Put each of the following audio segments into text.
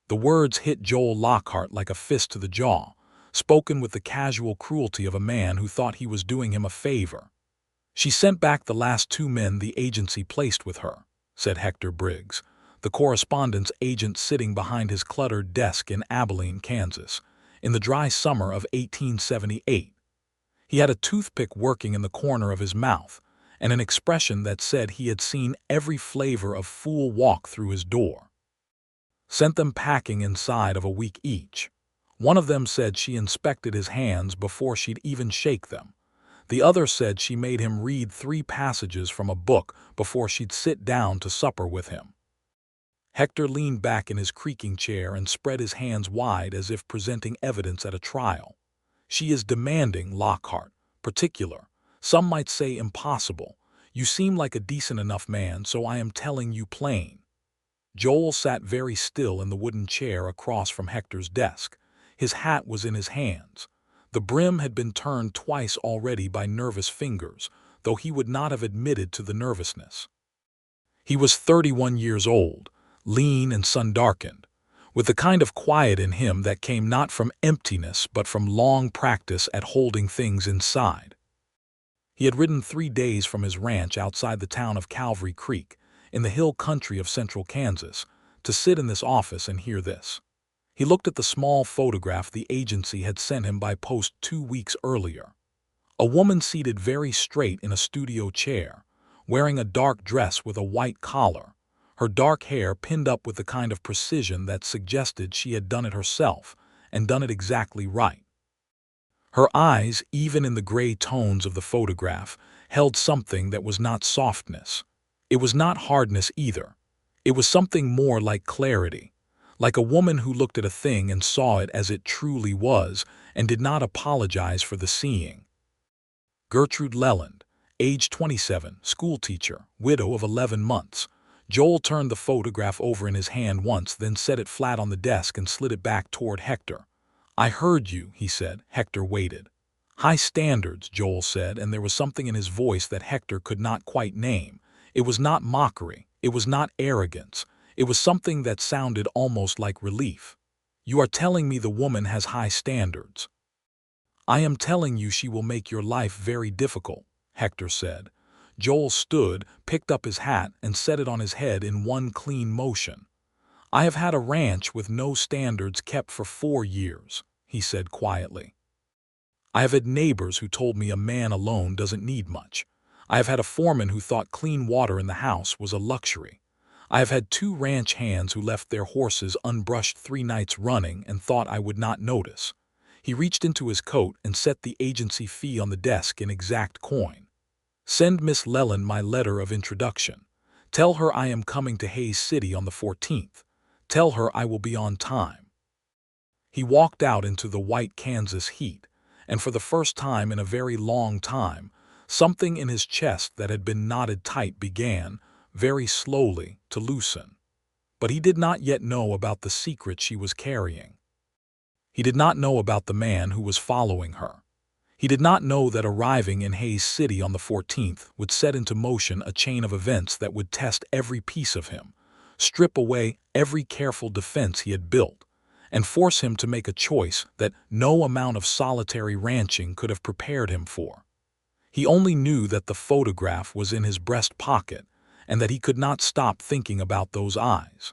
The words hit Joel Lockhart like a fist to the jaw, spoken with the casual cruelty of a man who thought he was doing him a favor. "She sent back the last 2 men the agency placed with her," said Hector Briggs, the correspondence agent sitting behind his cluttered desk in Abilene, Kansas, in the dry summer of 1878. He had a toothpick working in the corner of his mouth, and an expression that said he had seen every flavor of fool walk through his door. "Sent them packing inside of a week each. One of them said she inspected his hands before she'd even shake them. The other said she made him read 3 passages from a book before she'd sit down to supper with him." Hector leaned back in his creaking chair and spread his hands wide as if presenting evidence at a trial. "She is demanding, Lockhart, particular, some might say impossible. You seem like a decent enough man, so I am telling you plain." Joel sat very still in the wooden chair across from Hector's desk. His hat was in his hands. The brim had been turned twice already by nervous fingers, though he would not have admitted to the nervousness. He was 31 years old, lean and sun-darkened, with the kind of quiet in him that came not from emptiness but from long practice at holding things inside. He had ridden 3 days from his ranch outside the town of Calvary Creek, in the hill country of central Kansas, to sit in this office and hear this. He looked at the small photograph the agency had sent him by post 2 weeks earlier. A woman seated very straight in a studio chair, wearing a dark dress with a white collar, her dark hair pinned up with the kind of precision that suggested she had done it herself, and done it exactly right. Her eyes, even in the gray tones of the photograph, held something that was not softness. It was not hardness either. It was something more like clarity, like a woman who looked at a thing and saw it as it truly was and did not apologize for the seeing. Gertrude Leland, age 27, schoolteacher, widow of 11 months. Joel turned the photograph over in his hand once, then set it flat on the desk and slid it back toward Hector. "I heard you," he said. Hector waited. "High standards," Joel said, and there was something in his voice that Hector could not quite name. It was not mockery. It was not arrogance. It was something that sounded almost like relief. "You are telling me the woman has high standards." "I am telling you she will make your life very difficult," Hector said. Joel stood, picked up his hat, and set it on his head in one clean motion. "I have had a ranch with no standards kept for 4 years, he said quietly. "I have had neighbors who told me a man alone doesn't need much. I have had a foreman who thought clean water in the house was a luxury. I have had 2 ranch hands who left their horses unbrushed 3 nights running and thought I would not notice." He reached into his coat and set the agency fee on the desk in exact coin. "Send Miss Leland my letter of introduction. Tell her I am coming to Hays City on the 14th. Tell her I will be on time." He walked out into the white Kansas heat, and for the first time in a very long time, something in his chest that had been knotted tight began, very slowly, to loosen. But he did not yet know about the secret she was carrying. He did not know about the man who was following her. He did not know that arriving in Hays City on the 14th would set into motion a chain of events that would test every piece of him, strip away every careful defense he had built, and force him to make a choice that no amount of solitary ranching could have prepared him for. He only knew that the photograph was in his breast pocket and that he could not stop thinking about those eyes.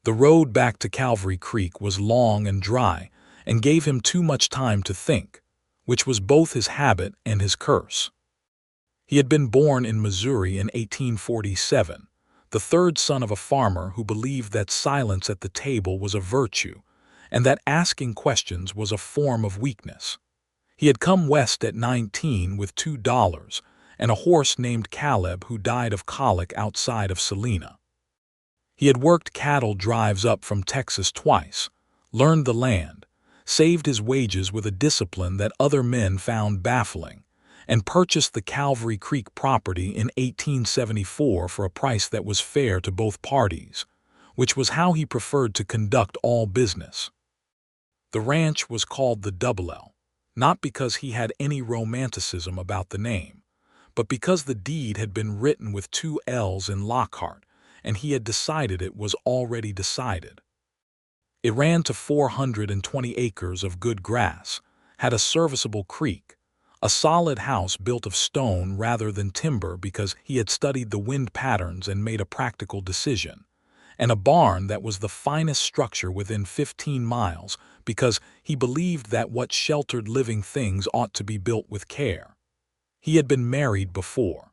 The road back to Calvary Creek was long and dry and gave him too much time to think, which was both his habit and his curse. He had been born in Missouri in 1847, the 3rd son of a farmer who believed that silence at the table was a virtue and that asking questions was a form of weakness. He had come west at 19 with $2 and a horse named Caleb who died of colic outside of Salina. He had worked cattle drives up from Texas twice, learned the land, saved his wages with a discipline that other men found baffling, and purchased the Calvary Creek property in 1874 for a price that was fair to both parties, which was how he preferred to conduct all business. The ranch was called the Double L, not because he had any romanticism about the name, but because the deed had been written with 2 L's in Lockhart, and he had decided it was already decided. It ran to 420 acres of good grass, had a serviceable creek, a solid house built of stone rather than timber because he had studied the wind patterns and made a practical decision, and a barn that was the finest structure within 15 miles because he believed that what sheltered living things ought to be built with care. He had been married before.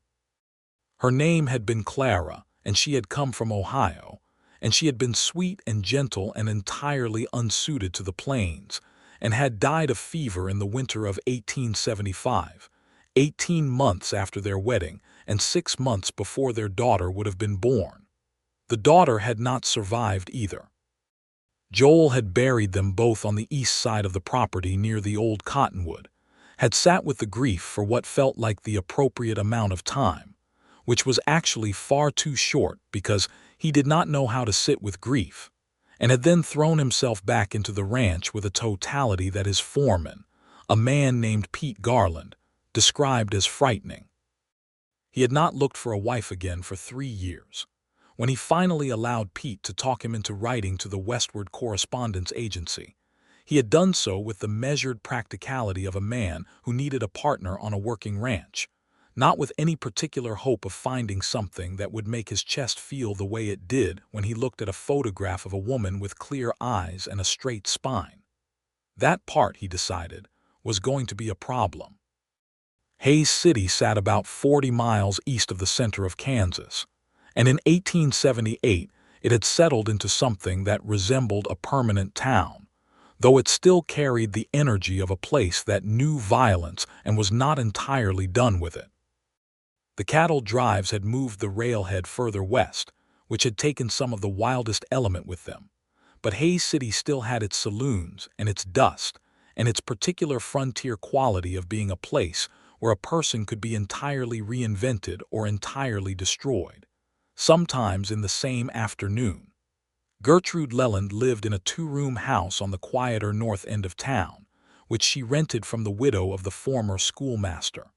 Her name had been Clara, and she had come from Ohio, and she had been sweet and gentle and entirely unsuited to the plains, and had died of fever in the winter of 1875, 18 months after their wedding and 6 months before their daughter would have been born. The daughter had not survived either. Joel had buried them both on the east side of the property near the old cottonwood, had sat with the grief for what felt like the appropriate amount of time, which was actually far too short because he did not know how to sit with grief, and had then thrown himself back into the ranch with a totality that his foreman, a man named Pete Garland, described as frightening. He had not looked for a wife again for 3 years. When he finally allowed Pete to talk him into writing to the Westward Correspondence Agency, he had done so with the measured practicality of a man who needed a partner on a working ranch, not with any particular hope of finding something that would make his chest feel the way it did when he looked at a photograph of a woman with clear eyes and a straight spine. That part, he decided, was going to be a problem. Hays City sat about 40 miles east of the center of Kansas, and in 1878 it had settled into something that resembled a permanent town, though it still carried the energy of a place that knew violence and was not entirely done with it. The cattle drives had moved the railhead further west, which had taken some of the wildest element with them, but Hays City still had its saloons and its dust and its particular frontier quality of being a place where a person could be entirely reinvented or entirely destroyed, sometimes in the same afternoon. Gertrude Leland lived in a 2-room house on the quieter north end of town, which she rented from the widow of the former schoolmaster.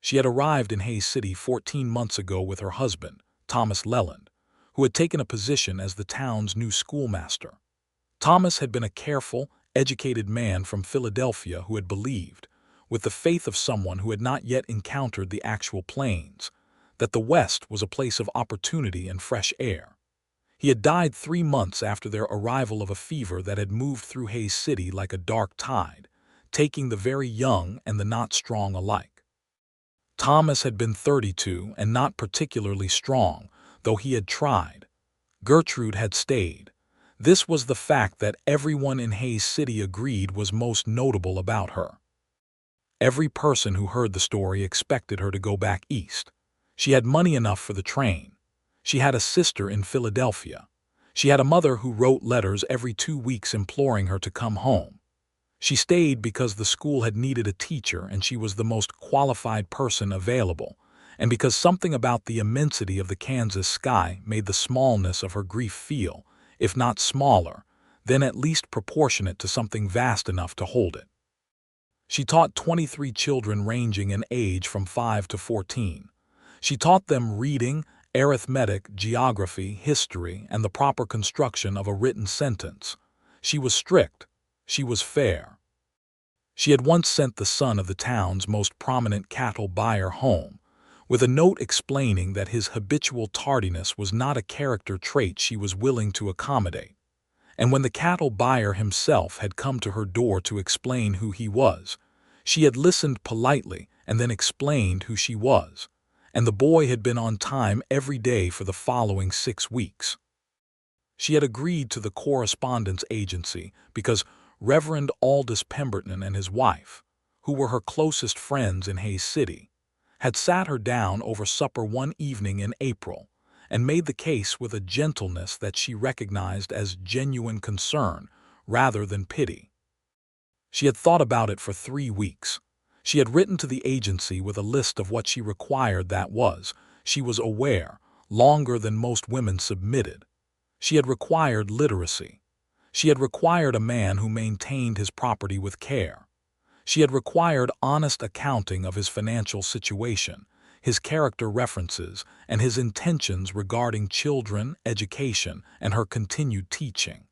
She had arrived in Hays City 14 months ago with her husband, Thomas Leland, who had taken a position as the town's new schoolmaster. Thomas had been a careful, educated man from Philadelphia who had believed, with the faith of someone who had not yet encountered the actual plains, that the West was a place of opportunity and fresh air. He had died 3 months after their arrival of a fever that had moved through Hays City like a dark tide, taking the very young and the not strong alike. Thomas had been 32 and not particularly strong, though he had tried. Gertrude had stayed. This was the fact that everyone in Hays City agreed was most notable about her. Every person who heard the story expected her to go back east. She had money enough for the train. She had a sister in Philadelphia. She had a mother who wrote letters every 2 weeks imploring her to come home. She stayed because the school had needed a teacher and she was the most qualified person available, and because something about the immensity of the Kansas sky made the smallness of her grief feel, if not smaller, then at least proportionate to something vast enough to hold it. She taught 23 children ranging in age from 5 to 14. She taught them reading, arithmetic, geography, history, and the proper construction of a written sentence. She was strict. She was fair. She had once sent the son of the town's most prominent cattle buyer home, with a note explaining that his habitual tardiness was not a character trait she was willing to accommodate. And when the cattle buyer himself had come to her door to explain who he was, she had listened politely and then explained who she was, and the boy had been on time every day for the following 6 weeks. She had agreed to the correspondence agency because Reverend Aldous Pemberton and his wife, who were her closest friends in Hays City, had sat her down over supper one evening in April and made the case with a gentleness that she recognized as genuine concern rather than pity. She had thought about it for 3 weeks. She had written to the agency with a list of what she required that was, she was aware, longer than most women submitted. She had required literacy. She had required a man who maintained his property with care. She had required honest accounting of his financial situation, his character references, and his intentions regarding children, education, and her continued teaching.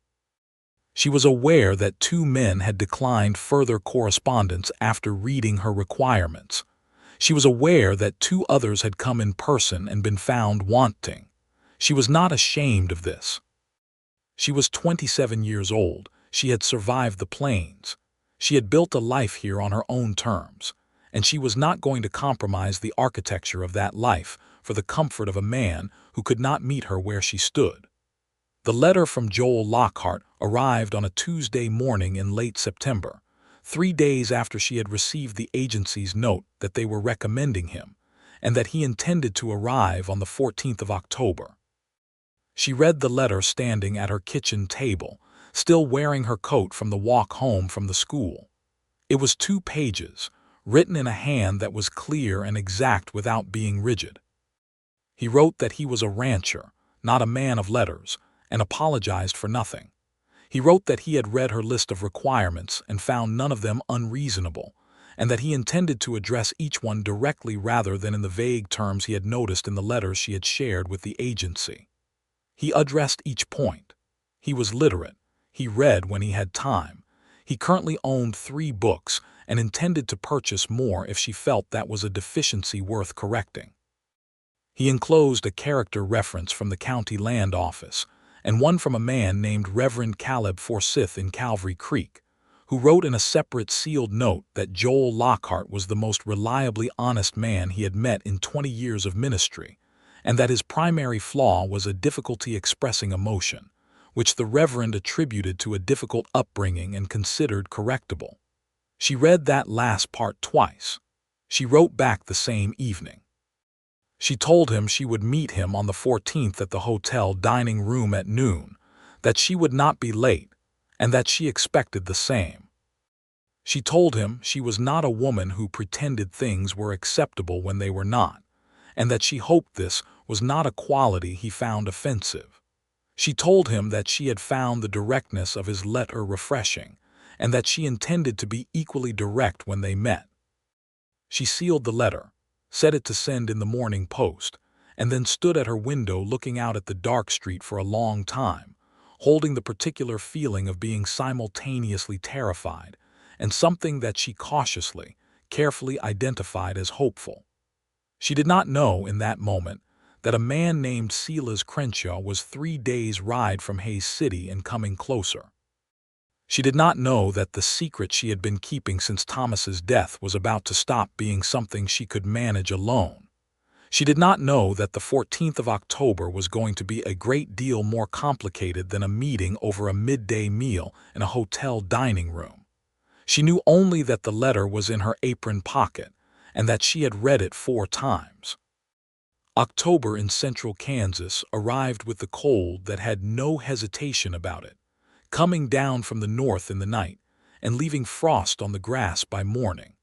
She was aware that 2 men had declined further correspondence after reading her requirements. She was aware that 2 others had come in person and been found wanting. She was not ashamed of this. She was 27 years old. She had survived the plains. She had built a life here on her own terms, and she was not going to compromise the architecture of that life for the comfort of a man who could not meet her where she stood. The letter from Joel Lockhart arrived on a Tuesday morning in late September, 3 days after she had received the agency's note that they were recommending him, and that he intended to arrive on the 14th of October. She read the letter standing at her kitchen table, still wearing her coat from the walk home from the school. It was 2 pages, written in a hand that was clear and exact without being rigid. He wrote that he was a rancher, not a man of letters, and apologized for nothing. He wrote that he had read her list of requirements and found none of them unreasonable, and that he intended to address each one directly rather than in the vague terms he had noticed in the letters she had shared with the agency. He addressed each point. He was literate. He read when he had time. He currently owned 3 books and intended to purchase more if she felt that was a deficiency worth correcting. He enclosed a character reference from the county land office and one from a man named Reverend Caleb Forsyth in Calvary Creek, who wrote in a separate sealed note that Joel Lockhart was the most reliably honest man he had met in 20 years of ministry, and that his primary flaw was a difficulty expressing emotion, which the Reverend attributed to a difficult upbringing and considered correctable. She read that last part twice. She wrote back the same evening. She told him she would meet him on the 14th at the hotel dining room at noon, that she would not be late, and that she expected the same. She told him she was not a woman who pretended things were acceptable when they were not, and that she hoped this was not a quality he found offensive. She told him that she had found the directness of his letter refreshing, and that she intended to be equally direct when they met. She sealed the letter, set it to send in the Morning Post, and then stood at her window looking out at the dark street for a long time, holding the particular feeling of being simultaneously terrified and something that she cautiously, carefully identified as hopeful. She did not know in that moment that a man named Silas Crenshaw was 3 days' ride from Hays City and coming closer. She did not know that the secret she had been keeping since Thomas's death was about to stop being something she could manage alone. She did not know that the 14th of October was going to be a great deal more complicated than a meeting over a midday meal in a hotel dining room. She knew only that the letter was in her apron pocket and that she had read it 4 times. October in central Kansas arrived with the cold that had no hesitation about it, coming down from the north in the night and leaving frost on the grass by morning.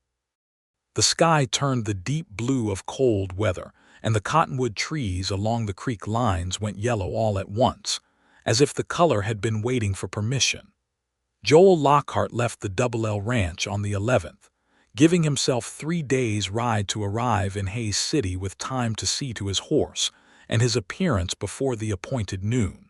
The sky turned the deep blue of cold weather, and the cottonwood trees along the creek lines went yellow all at once, as if the color had been waiting for permission. Joel Lockhart left the Double L Ranch on the 11th, giving himself 3 days' ride to arrive in Hays City with time to see to his horse and his appearance before the appointed noon.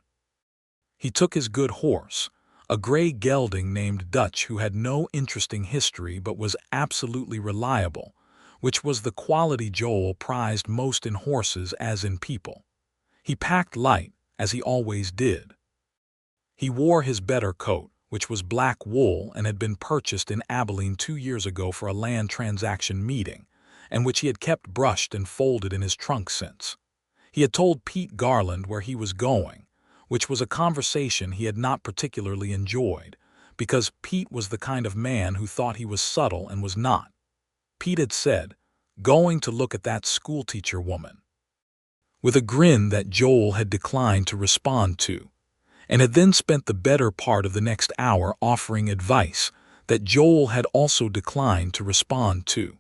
He took his good horse, a gray gelding named Dutch who had no interesting history but was absolutely reliable, which was the quality Joel prized most in horses as in people. He packed light, as he always did. He wore his better coat, which was black wool and had been purchased in Abilene 2 years ago for a land transaction meeting, and which he had kept brushed and folded in his trunk since. He had told Pete Garland where he was going, which was a conversation he had not particularly enjoyed, because Pete was the kind of man who thought he was subtle and was not. Pete had said, "Going to look at that schoolteacher woman," with a grin that Joel had declined to respond to, and had then spent the better part of the next hour offering advice that Joel had also declined to respond to.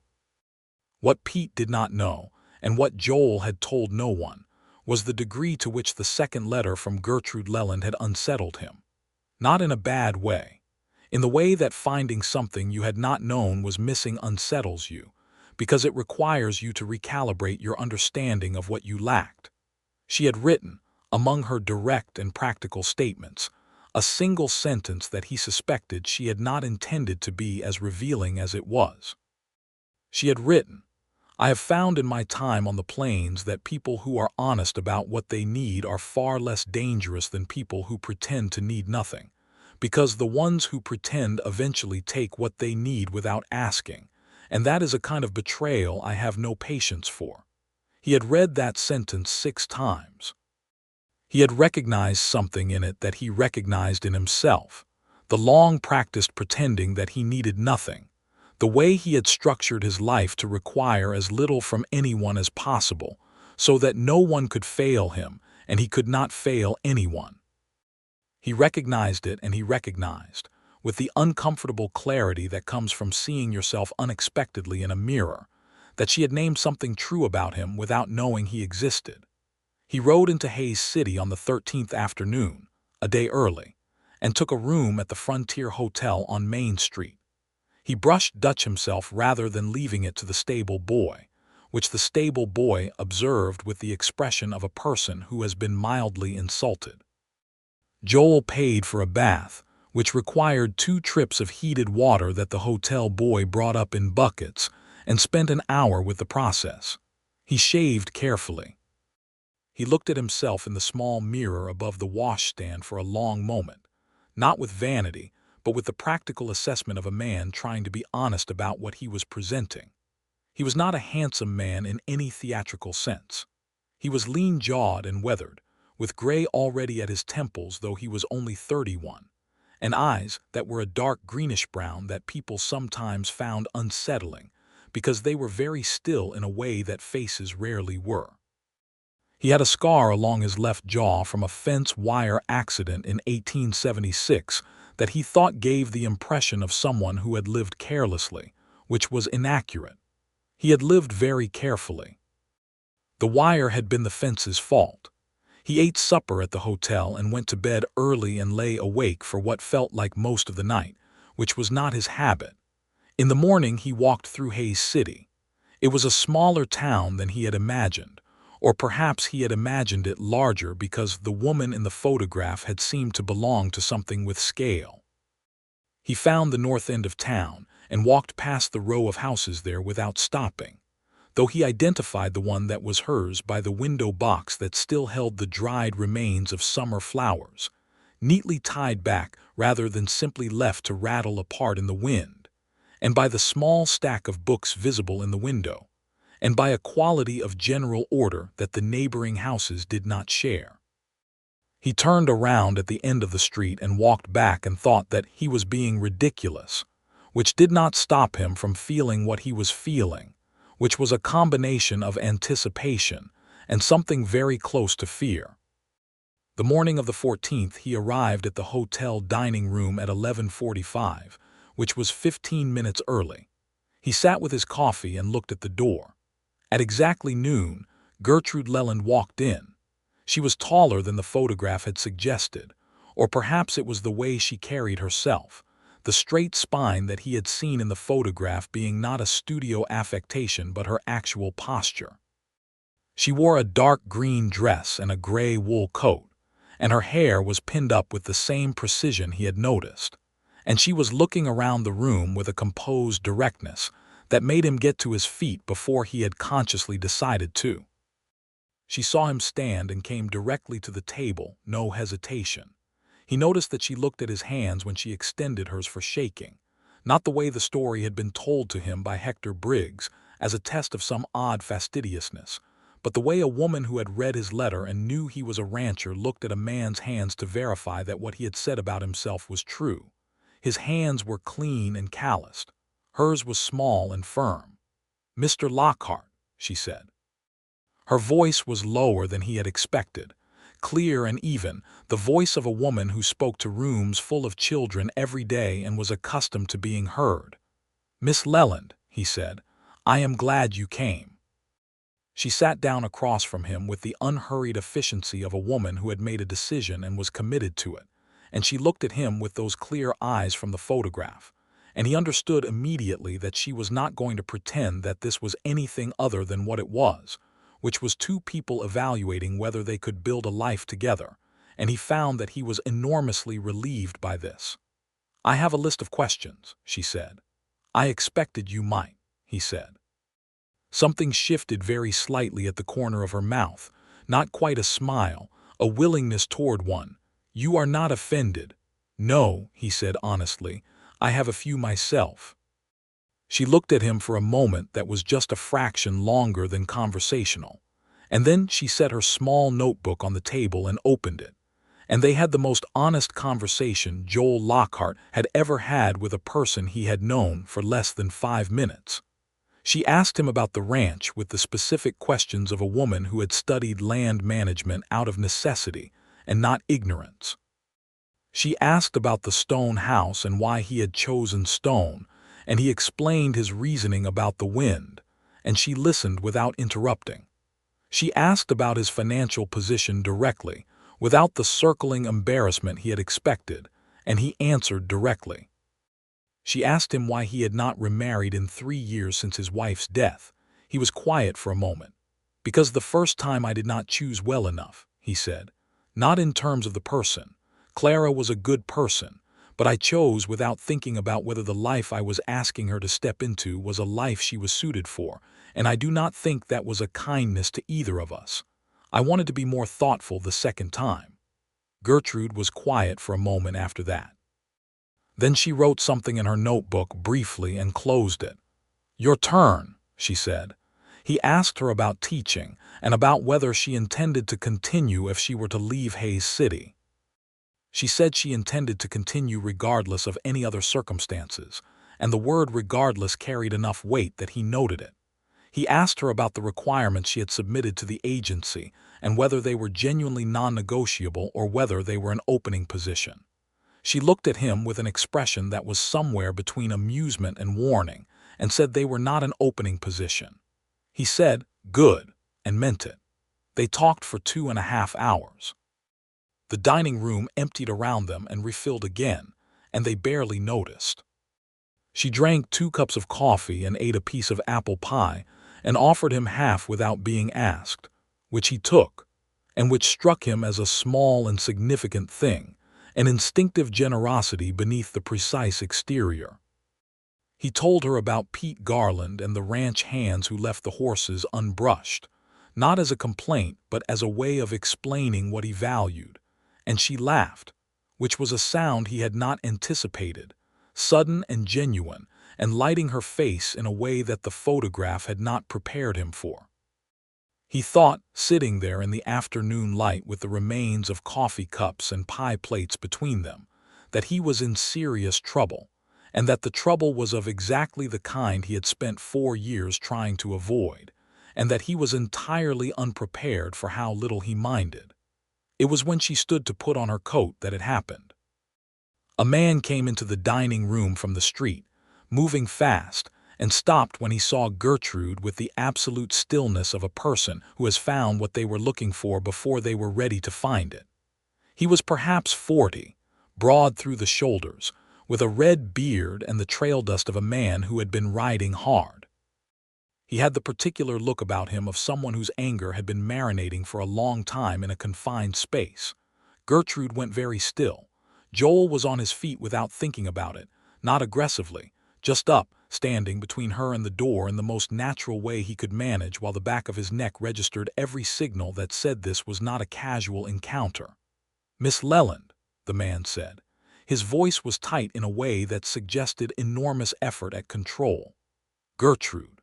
What Pete did not know, and what Joel had told no one, was the degree to which the second letter from Gertrude Leland had unsettled him. Not in a bad way. In the way that finding something you had not known was missing unsettles you, because it requires you to recalibrate your understanding of what you lacked. She had written, among her direct and practical statements, a single sentence that he suspected she had not intended to be as revealing as it was. She had written, "I have found in my time on the plains that people who are honest about what they need are far less dangerous than people who pretend to need nothing, because the ones who pretend eventually take what they need without asking, and that is a kind of betrayal I have no patience for." He had read that sentence 6 times. He had recognized something in it that he recognized in himself, the long-practiced pretending that he needed nothing, the way he had structured his life to require as little from anyone as possible, so that no one could fail him and he could not fail anyone. He recognized it, and he recognized, with the uncomfortable clarity that comes from seeing yourself unexpectedly in a mirror, that she had named something true about him without knowing he existed. He rode into Hayes City on the 13th afternoon, a day early, and took a room at the Frontier Hotel on Main Street. He brushed Dutch himself rather than leaving it to the stable boy, which the stable boy observed with the expression of a person who has been mildly insulted. Joel paid for a bath, which required 2 trips of heated water that the hotel boy brought up in buckets, and spent an hour with the process. He shaved carefully. He looked at himself in the small mirror above the washstand for a long moment, not with vanity, but with the practical assessment of a man trying to be honest about what he was presenting. He was not a handsome man in any theatrical sense. He was lean-jawed and weathered, with gray already at his temples though he was only 31, and eyes that were a dark greenish-brown that people sometimes found unsettling because they were very still in a way that faces rarely were. He had a scar along his left jaw from a fence wire accident in 1876 that he thought gave the impression of someone who had lived carelessly, which was inaccurate. He had lived very carefully. The wire had been the fence's fault. He ate supper at the hotel and went to bed early and lay awake for what felt like most of the night, which was not his habit. In the morning he walked through Hayes City. It was a smaller town than he had imagined, or perhaps he had imagined it larger because the woman in the photograph had seemed to belong to something with scale. He found the north end of town and walked past the row of houses there without stopping, though he identified the one that was hers by the window box that still held the dried remains of summer flowers, neatly tied back rather than simply left to rattle apart in the wind, and by the small stack of books visible in the window, and by a quality of general order that the neighboring houses did not share. He turned around at the end of the street and walked back and thought that he was being ridiculous, which did not stop him from feeling what he was feeling, which was a combination of anticipation and something very close to fear. The morning of the 14th he arrived at the hotel dining room at 11:45, which was 15 minutes early. He sat with his coffee and looked at the door. At exactly noon, Gertrude Leland walked in. She was taller than the photograph had suggested, or perhaps it was the way she carried herself, the straight spine that he had seen in the photograph being not a studio affectation but her actual posture. She wore a dark green dress and a gray wool coat, and her hair was pinned up with the same precision he had noticed, and she was looking around the room with a composed directness that made him get to his feet before he had consciously decided to. She saw him stand and came directly to the table, no hesitation. He noticed that she looked at his hands when she extended hers for shaking, not the way the story had been told to him by Hector Briggs as a test of some odd fastidiousness, but the way a woman who had read his letter and knew he was a rancher looked at a man's hands to verify that what he had said about himself was true. His hands were clean and calloused. Hers was small and firm. "Mr. Lockhart," she said. Her voice was lower than he had expected, clear and even, the voice of a woman who spoke to rooms full of children every day and was accustomed to being heard. "Miss Leland," he said, "I am glad you came." She sat down across from him with the unhurried efficiency of a woman who had made a decision and was committed to it, and she looked at him with those clear eyes from the photograph, and he understood immediately that she was not going to pretend that this was anything other than what it was, which was 2 people evaluating whether they could build a life together, and he found that he was enormously relieved by this. "I have a list of questions," she said. "I expected you might," he said. Something shifted very slightly at the corner of her mouth, not quite a smile, a willingness toward one. "You are not offended?" "No," he said honestly. "I have a few myself." She looked at him for a moment that was just a fraction longer than conversational, and then she set her small notebook on the table and opened it. And they had the most honest conversation Joel Lockhart had ever had with a person he had known for less than 5 minutes. She asked him about the ranch with the specific questions of a woman who had studied land management out of necessity and not ignorance. She asked about the stone house and why he had chosen stone, and he explained his reasoning about the wind, and she listened without interrupting. She asked about his financial position directly, without the circling embarrassment he had expected, and he answered directly. She asked him why he had not remarried in 3 years since his wife's death. He was quiet for a moment. "Because the first time I did not choose well enough," he said. "Not in terms of the person. Clara was a good person, but I chose without thinking about whether the life I was asking her to step into was a life she was suited for, and I do not think that was a kindness to either of us. I wanted to be more thoughtful the second time." Gertrude was quiet for a moment after that. Then she wrote something in her notebook briefly and closed it. "Your turn," she said. He asked her about teaching and about whether she intended to continue if she were to leave Hayes City. She said she intended to continue regardless of any other circumstances, and the word regardless carried enough weight that he noted it. He asked her about the requirements she had submitted to the agency and whether they were genuinely non-negotiable or whether they were an opening position. She looked at him with an expression that was somewhere between amusement and warning and said they were not an opening position. He said, "Good," and meant it. They talked for 2.5 hours. The dining room emptied around them and refilled again, and they barely noticed. She drank 2 cups of coffee and ate a piece of apple pie and offered him half without being asked, which he took, and which struck him as a small and significant thing, an instinctive generosity beneath the precise exterior. He told her about Pete Garland and the ranch hands who left the horses unbrushed, not as a complaint but as a way of explaining what he valued, and she laughed, which was a sound he had not anticipated, sudden and genuine, and lighting her face in a way that the photograph had not prepared him for. He thought, sitting there in the afternoon light with the remains of coffee cups and pie plates between them, that he was in serious trouble, and that the trouble was of exactly the kind he had spent 4 years trying to avoid, and that he was entirely unprepared for how little he minded. It was when she stood to put on her coat that it happened. A man came into the dining room from the street, moving fast, and stopped when he saw Gertrude with the absolute stillness of a person who has found what they were looking for before they were ready to find it. He was perhaps 40, broad through the shoulders, with a red beard and the trail dust of a man who had been riding hard. He had the particular look about him of someone whose anger had been marinating for a long time in a confined space. Gertrude went very still. Joel was on his feet without thinking about it, not aggressively, just up, standing between her and the door in the most natural way he could manage while the back of his neck registered every signal that said this was not a casual encounter. "Miss Leland," the man said. His voice was tight in a way that suggested enormous effort at control. "Gertrude."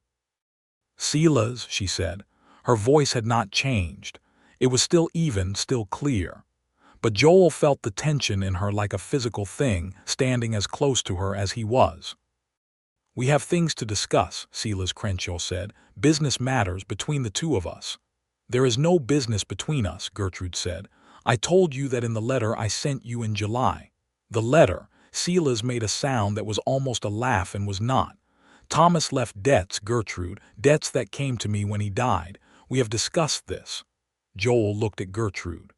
"Silas," she said. Her voice had not changed. It was still even, still clear. But Joel felt the tension in her like a physical thing, standing as close to her as he was. "We have things to discuss," Silas Crenshaw said. "Business matters between the two of us." "There is no business between us," Gertrude said. "I told you that in the letter I sent you in July." "The letter." Silas made a sound that was almost a laugh and was not. "Thomas left debts, Gertrude, debts that came to me when he died. We have discussed this." Joel looked at Gertrude.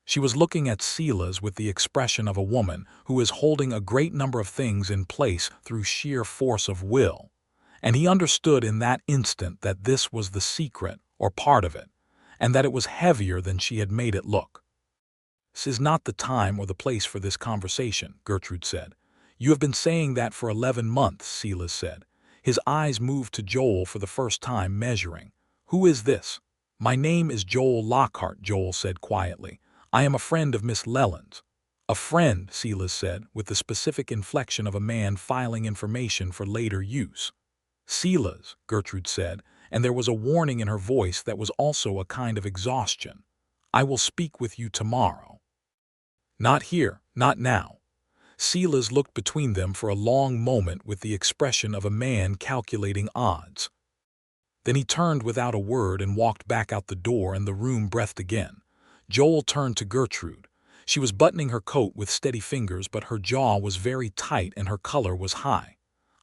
She was looking at Silas with the expression of a woman who is holding a great number of things in place through sheer force of will, and he understood in that instant that this was the secret, or part of it, and that it was heavier than she had made it look. "This is not the time or the place for this conversation," Gertrude said. "You have been saying that for 11 months," Silas said. His eyes moved to Joel for the first time, measuring. "Who is this?" "My name is Joel Lockhart," Joel said quietly. "I am a friend of Miss Leland's." "A friend," Silas said, with the specific inflection of a man filing information for later use. "Silas," Gertrude said, and there was a warning in her voice that was also a kind of exhaustion. "I will speak with you tomorrow." "Not here, not now." Silas looked between them for a long moment with the expression of a man calculating odds. Then he turned without a word and walked back out the door, and the room breathed again. Joel turned to Gertrude. She was buttoning her coat with steady fingers, but her jaw was very tight and her color was high.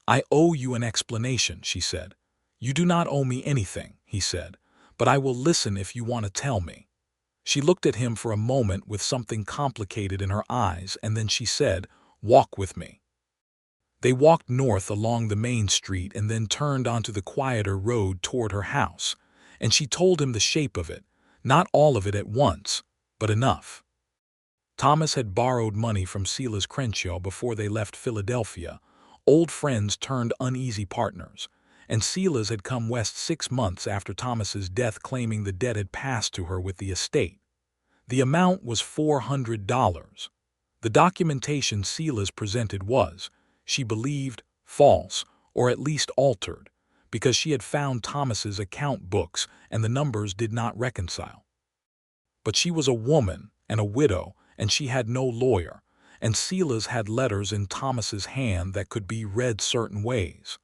"I owe you an explanation," she said. "You do not owe me anything," he said, "but I will listen if you want to tell me." She looked at him for a moment with something complicated in her eyes, and then she said, "Walk with me." They walked north along the main street and then turned onto the quieter road toward her house, and she told him the shape of it, not all of it at once, but enough. Thomas had borrowed money from Silas Crenshaw before they left Philadelphia. Old friends turned uneasy partners, and Silas had come west 6 months after Thomas's death, claiming the debt had passed to her with the estate. The amount was $400. The documentation Silas presented was, she believed, false, or at least altered, because she had found Thomas's account books and the numbers did not reconcile. But she was a woman and a widow, and she had no lawyer, and Silas had letters in Thomas's hand that could be read certain ways.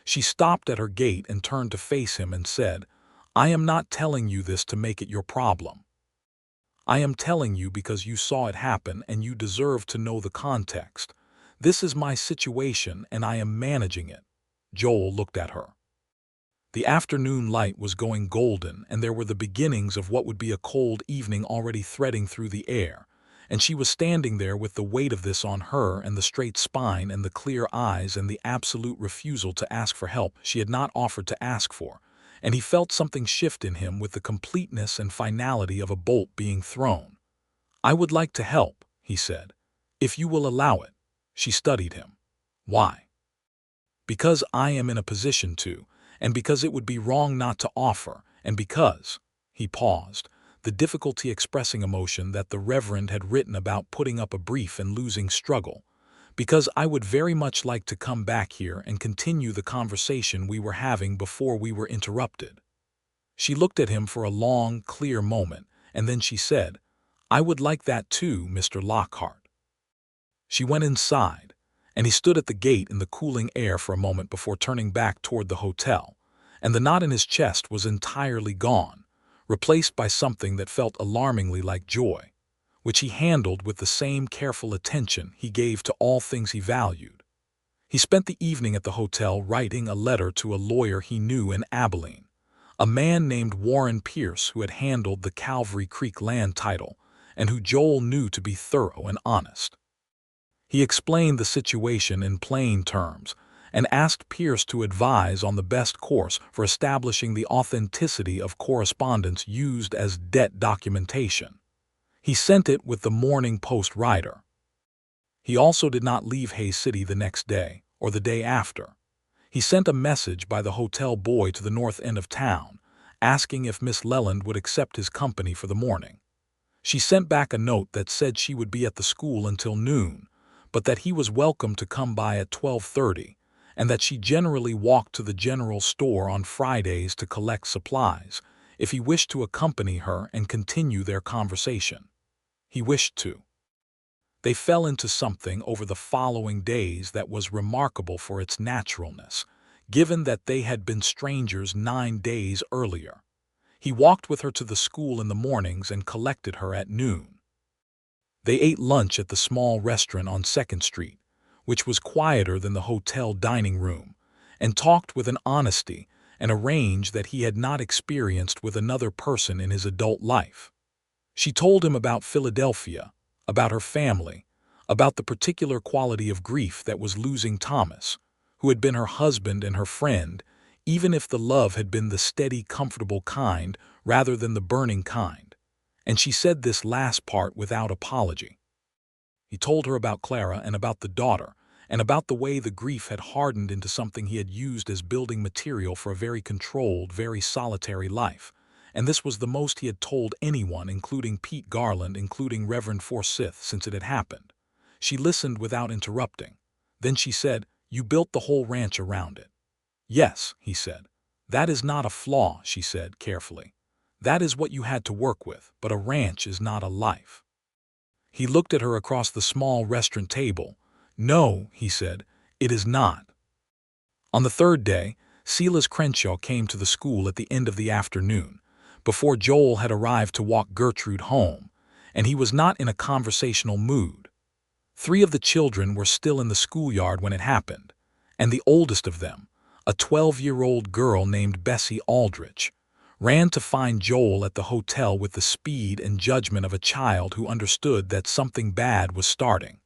She stopped at her gate and turned to face him and said, "I am not telling you this to make it your problem. I am telling you because you saw it happen and you deserve to know the context. This is my situation and I am managing it." Joel looked at her. The afternoon light was going golden, and there were the beginnings of what would be a cold evening already threading through the air, and she was standing there with the weight of this on her, and the straight spine and the clear eyes and the absolute refusal to ask for help she had not offered to ask for, and he felt something shift in him with the completeness and finality of a bolt being thrown. "I would like to help," he said, "if you will allow it." She studied him. "Why?" "Because I am in a position to, and because it would be wrong not to offer, and because," he paused, the difficulty expressing emotion that the Reverend had written about putting up a brief and losing struggle, "because I would very much like to come back here and continue the conversation we were having before we were interrupted." She looked at him for a long, clear moment, and then she said, "I would like that too, Mr. Lockhart." She went inside, and he stood at the gate in the cooling air for a moment before turning back toward the hotel, and the knot in his chest was entirely gone, replaced by something that felt alarmingly like joy, which he handled with the same careful attention he gave to all things he valued. He spent the evening at the hotel writing a letter to a lawyer he knew in Abilene, a man named Warren Pierce, who had handled the Calvary Creek land title and who Joel knew to be thorough and honest. He explained the situation in plain terms and asked Pierce to advise on the best course for establishing the authenticity of correspondence used as debt documentation. He sent it with the Morning Post rider. He also did not leave Hays City the next day or the day after. He sent a message by the hotel boy to the north end of town, asking if Miss Leland would accept his company for the morning. She sent back a note that said she would be at the school until noon, but that he was welcome to come by at 12:30, and that she generally walked to the general store on Fridays to collect supplies, if he wished to accompany her and continue their conversation. He wished to. They fell into something over the following days that was remarkable for its naturalness, given that they had been strangers 9 days earlier. He walked with her to the school in the mornings and collected her at noon. They ate lunch at the small restaurant on 2nd Street, which was quieter than the hotel dining room, and talked with an honesty and a range that he had not experienced with another person in his adult life. She told him about Philadelphia, about her family, about the particular quality of grief that was losing Thomas, who had been her husband and her friend, even if the love had been the steady, comfortable kind rather than the burning kind. and she said this last part without apology. He told her about Clara and about the daughter, and about the way the grief had hardened into something he had used as building material for a very controlled, very solitary life. And this was the most he had told anyone, including Pete Garland, including Reverend Forsyth, since it had happened. She listened without interrupting. Then she said, "You built the whole ranch around it." "Yes," he said. "That is not a flaw," she said carefully. "That is what you had to work with, but a ranch is not a life." He looked at her across the small restaurant table. "No," he said, "it is not." On the third day, Silas Crenshaw came to the school at the end of the afternoon, before Joel had arrived to walk Gertrude home, and he was not in a conversational mood. 3 of the children were still in the schoolyard when it happened, and the oldest of them, a 12-year-old girl named Bessie Aldrich, ran to find Joel at the hotel with the speed and judgment of a child who understood that something bad was starting.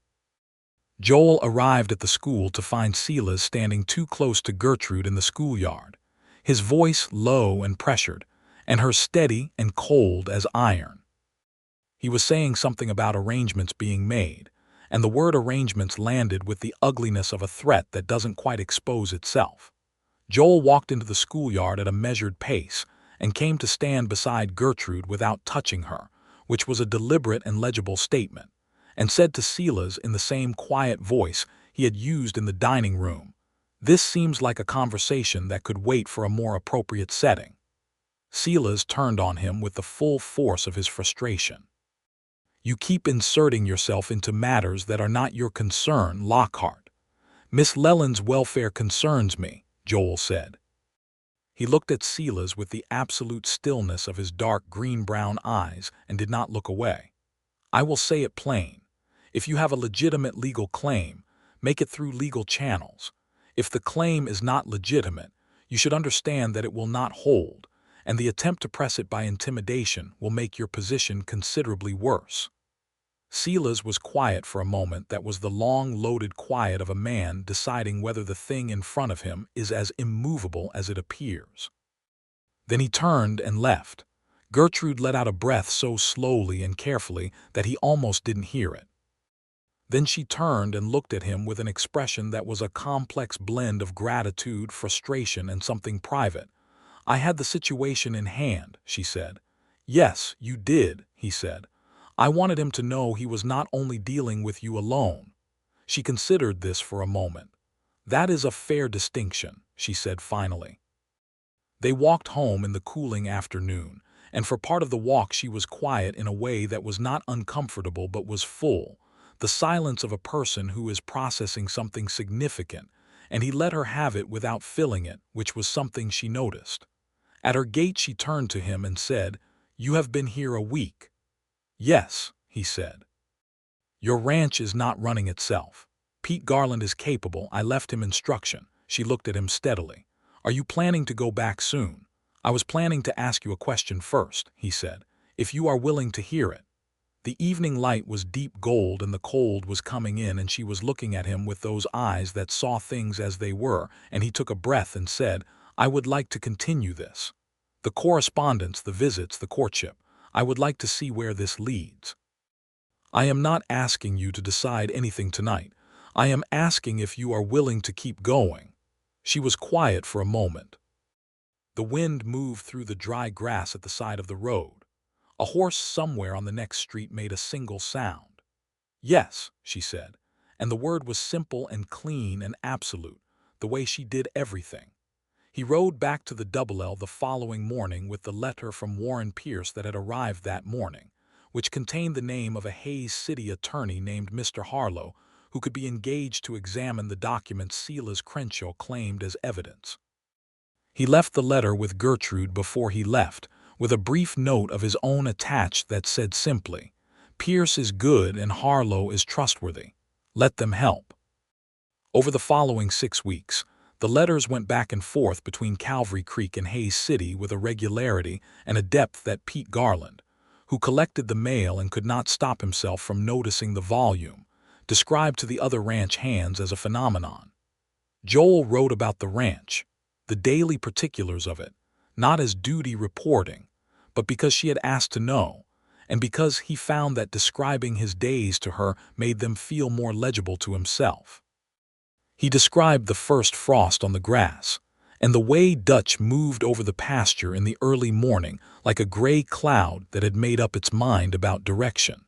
Joel arrived at the school to find Silas standing too close to Gertrude in the schoolyard, his voice low and pressured, and her steady and cold as iron. He was saying something about arrangements being made, and the word arrangements landed with the ugliness of a threat that doesn't quite expose itself. Joel walked into the schoolyard at a measured pace and came to stand beside Gertrude without touching her, which was a deliberate and legible statement, and said to Silas in the same quiet voice he had used in the dining room, "This seems like a conversation that could wait for a more appropriate setting." Silas turned on him with the full force of his frustration. "You keep inserting yourself into matters that are not your concern, Lockhart." "Miss Leland's welfare concerns me," Joel said. He looked at Silas with the absolute stillness of his dark green-brown eyes and did not look away. "I will say it plain. If you have a legitimate legal claim, make it through legal channels. If the claim is not legitimate, you should understand that it will not hold, and the attempt to press it by intimidation will make your position considerably worse." Silas was quiet for a moment. That was the long, loaded quiet of a man deciding whether the thing in front of him is as immovable as it appears. Then he turned and left. Gertrude let out a breath so slowly and carefully that he almost didn't hear it. Then she turned and looked at him with an expression that was a complex blend of gratitude, frustration, and something private. "I had the situation in hand," she said. "Yes, you did," he said. "I wanted him to know he was not only dealing with you alone." She considered this for a moment. "That is a fair distinction," she said finally. They walked home in the cooling afternoon, and for part of the walk she was quiet in a way that was not uncomfortable but was full, the silence of a person who is processing something significant, and he let her have it without filling it, which was something she noticed. At her gate she turned to him and said, "You have been here a week." "Yes," he said. "Your ranch is not running itself. Pete Garland is capable. I left him instruction." She looked at him steadily. "Are you planning to go back soon?" "I was planning to ask you a question first," he said, "if you are willing to hear it." The evening light was deep gold and the cold was coming in, and she was looking at him with those eyes that saw things as they were, and he took a breath and said, "I would like to continue this. The correspondence, the visits, the courtship. I would like to see where this leads. I am not asking you to decide anything tonight. I am asking if you are willing to keep going." She was quiet for a moment. The wind moved through the dry grass at the side of the road. A horse somewhere on the next street made a single sound. "Yes," she said, and the word was simple and clean and absolute, the way she did everything. He rode back to the Double L the following morning with the letter from Warren Pierce that had arrived that morning, which contained the name of a Hayes City attorney named Mr. Harlow, who could be engaged to examine the documents Silas Crenshaw claimed as evidence. He left the letter with Gertrude before he left, with a brief note of his own attached that said simply, "Pierce is good and Harlow is trustworthy. Let them help." Over the following 6 weeks, the letters went back and forth between Calvary Creek and Hayes City with a regularity and a depth that Pete Garland, who collected the mail and could not stop himself from noticing the volume, described to the other ranch hands as a phenomenon. Joel wrote about the ranch, the daily particulars of it, not as duty reporting, but because she had asked to know, and because he found that describing his days to her made them feel more legible to himself. He described the first frost on the grass, and the way Dutch moved over the pasture in the early morning like a gray cloud that had made up its mind about direction.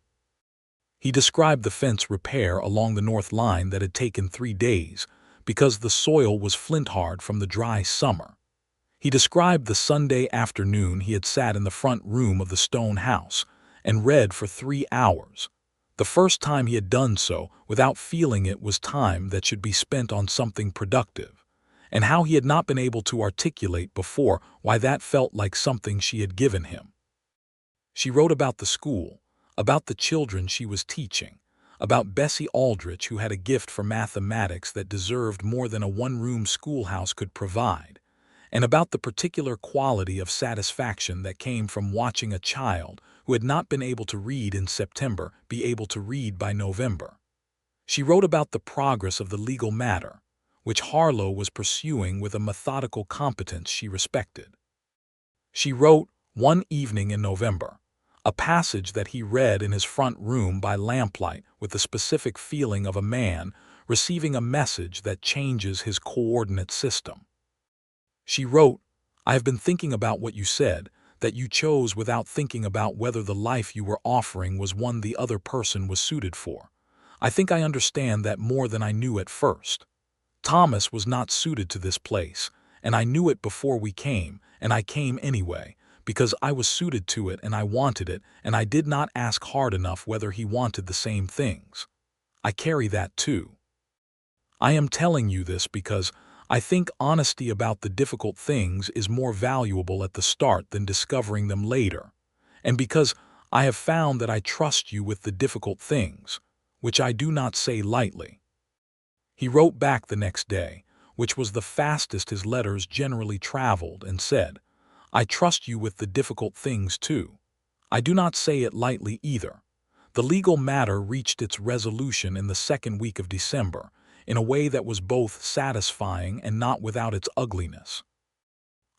He described the fence repair along the north line that had taken 3 days because the soil was flint-hard from the dry summer. He described the Sunday afternoon he had sat in the front room of the stone house and read for 3 hours. The first time he had done so without feeling it was time that should be spent on something productive, and how he had not been able to articulate before why that felt like something she had given him. She wrote about the school, about the children she was teaching, about Bessie Aldrich, who had a gift for mathematics that deserved more than a one-room schoolhouse could provide, and about the particular quality of satisfaction that came from watching a child who had not been able to read in September be able to read by November. She wrote about the progress of the legal matter, which Harlow was pursuing with a methodical competence she respected. She wrote, one evening in November, a passage that he read in his front room by lamplight with the specific feeling of a man receiving a message that changes his coordinate system. She wrote, "I have been thinking about what you said, that you chose without thinking about whether the life you were offering was one the other person was suited for. I think I understand that more than I knew at first. Thomas was not suited to this place, and I knew it before we came, and I came anyway, because I was suited to it and I wanted it, and I did not ask hard enough whether he wanted the same things. I carry that too. I am telling you this because I think honesty about the difficult things is more valuable at the start than discovering them later, and because I have found that I trust you with the difficult things, which I do not say lightly." He wrote back the next day, which was the fastest his letters generally traveled, and said, "I trust you with the difficult things too. I do not say it lightly either. The legal matter reached its resolution in the second week of December, in a way that was both satisfying and not without its ugliness."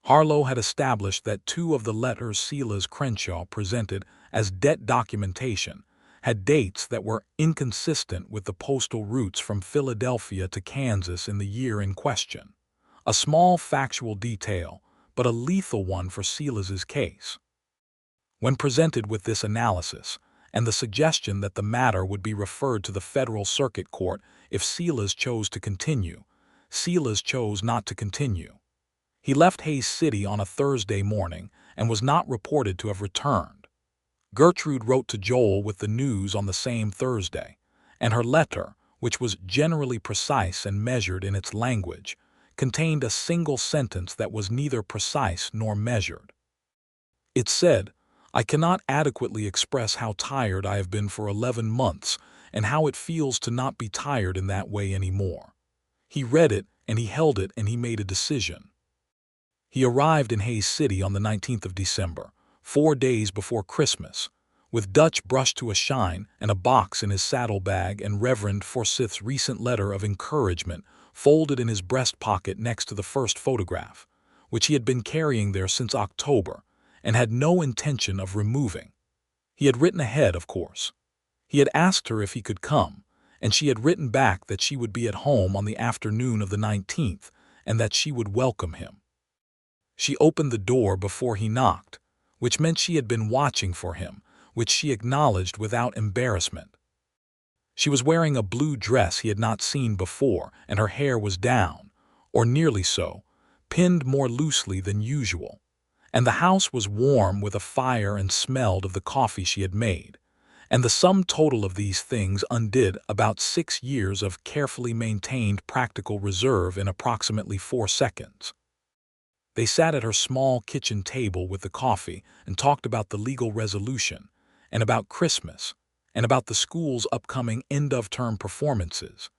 Harlow had established that 2 of the letters Silas Crenshaw presented as debt documentation had dates that were inconsistent with the postal routes from Philadelphia to Kansas in the year in question. A small factual detail, but a lethal one for Silas's case. When presented with this analysis, and the suggestion that the matter would be referred to the Federal Circuit Court if Silas chose to continue, Silas chose not to continue. He left Hays City on a Thursday morning and was not reported to have returned. Gertrude wrote to Joel with the news on the same Thursday, and her letter, which was generally precise and measured in its language, contained a single sentence that was neither precise nor measured. It said, "I cannot adequately express how tired I have been for 11 months and how it feels to not be tired in that way anymore." He read it, and he held it, and he made a decision. He arrived in Hays City on the 19th of December, 4 days before Christmas, with Dutch brushed to a shine and a box in his saddlebag and Reverend Forsyth's recent letter of encouragement folded in his breast pocket next to the first photograph, which he had been carrying there since October and had no intention of removing. He had written ahead, of course. He had asked her if he could come, and she had written back that she would be at home on the afternoon of the 19th and that she would welcome him. She opened the door before he knocked, which meant she had been watching for him, which she acknowledged without embarrassment. She was wearing a blue dress he had not seen before, and her hair was down, or nearly so, pinned more loosely than usual, and the house was warm with a fire and smelled of the coffee she had made, and the sum total of these things undid about 6 years of carefully maintained practical reserve in approximately 4 seconds. They sat at her small kitchen table with the coffee and talked about the legal resolution, and about Christmas, and about the school's upcoming end-of-term performances.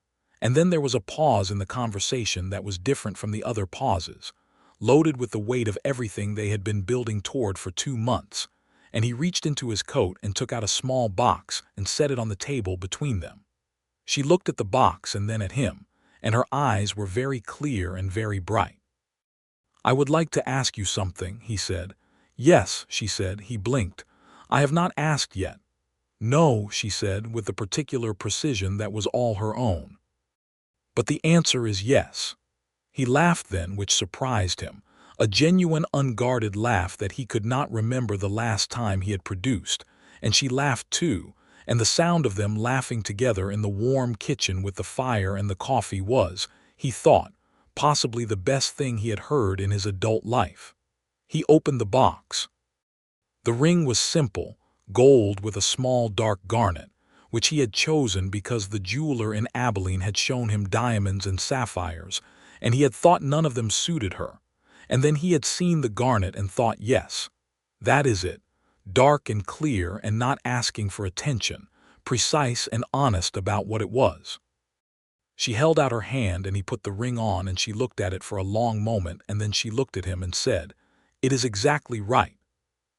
And then there was a pause in the conversation that was different from the other pauses, loaded with the weight of everything they had been building toward for 2 months, and he reached into his coat and took out a small box and set it on the table between them. She looked at the box and then at him, and her eyes were very clear and very bright. "I would like to ask you something," he said. "Yes," she said. He blinked. "I have not asked yet." "No," she said with the particular precision that was all her own. "But the answer is yes." He laughed then, which surprised him, a genuine unguarded laugh that he could not remember the last time he had produced, and she laughed too, and the sound of them laughing together in the warm kitchen with the fire and the coffee was, he thought, possibly the best thing he had heard in his adult life. He opened the box. The ring was simple, gold with a small dark garnet, which he had chosen because the jeweler in Abilene had shown him diamonds and sapphires, and he had thought none of them suited her. And then he had seen the garnet and thought, yes, that is it, dark and clear and not asking for attention, precise and honest about what it was. She held out her hand and he put the ring on, and she looked at it for a long moment, and then she looked at him and said, "It is exactly right."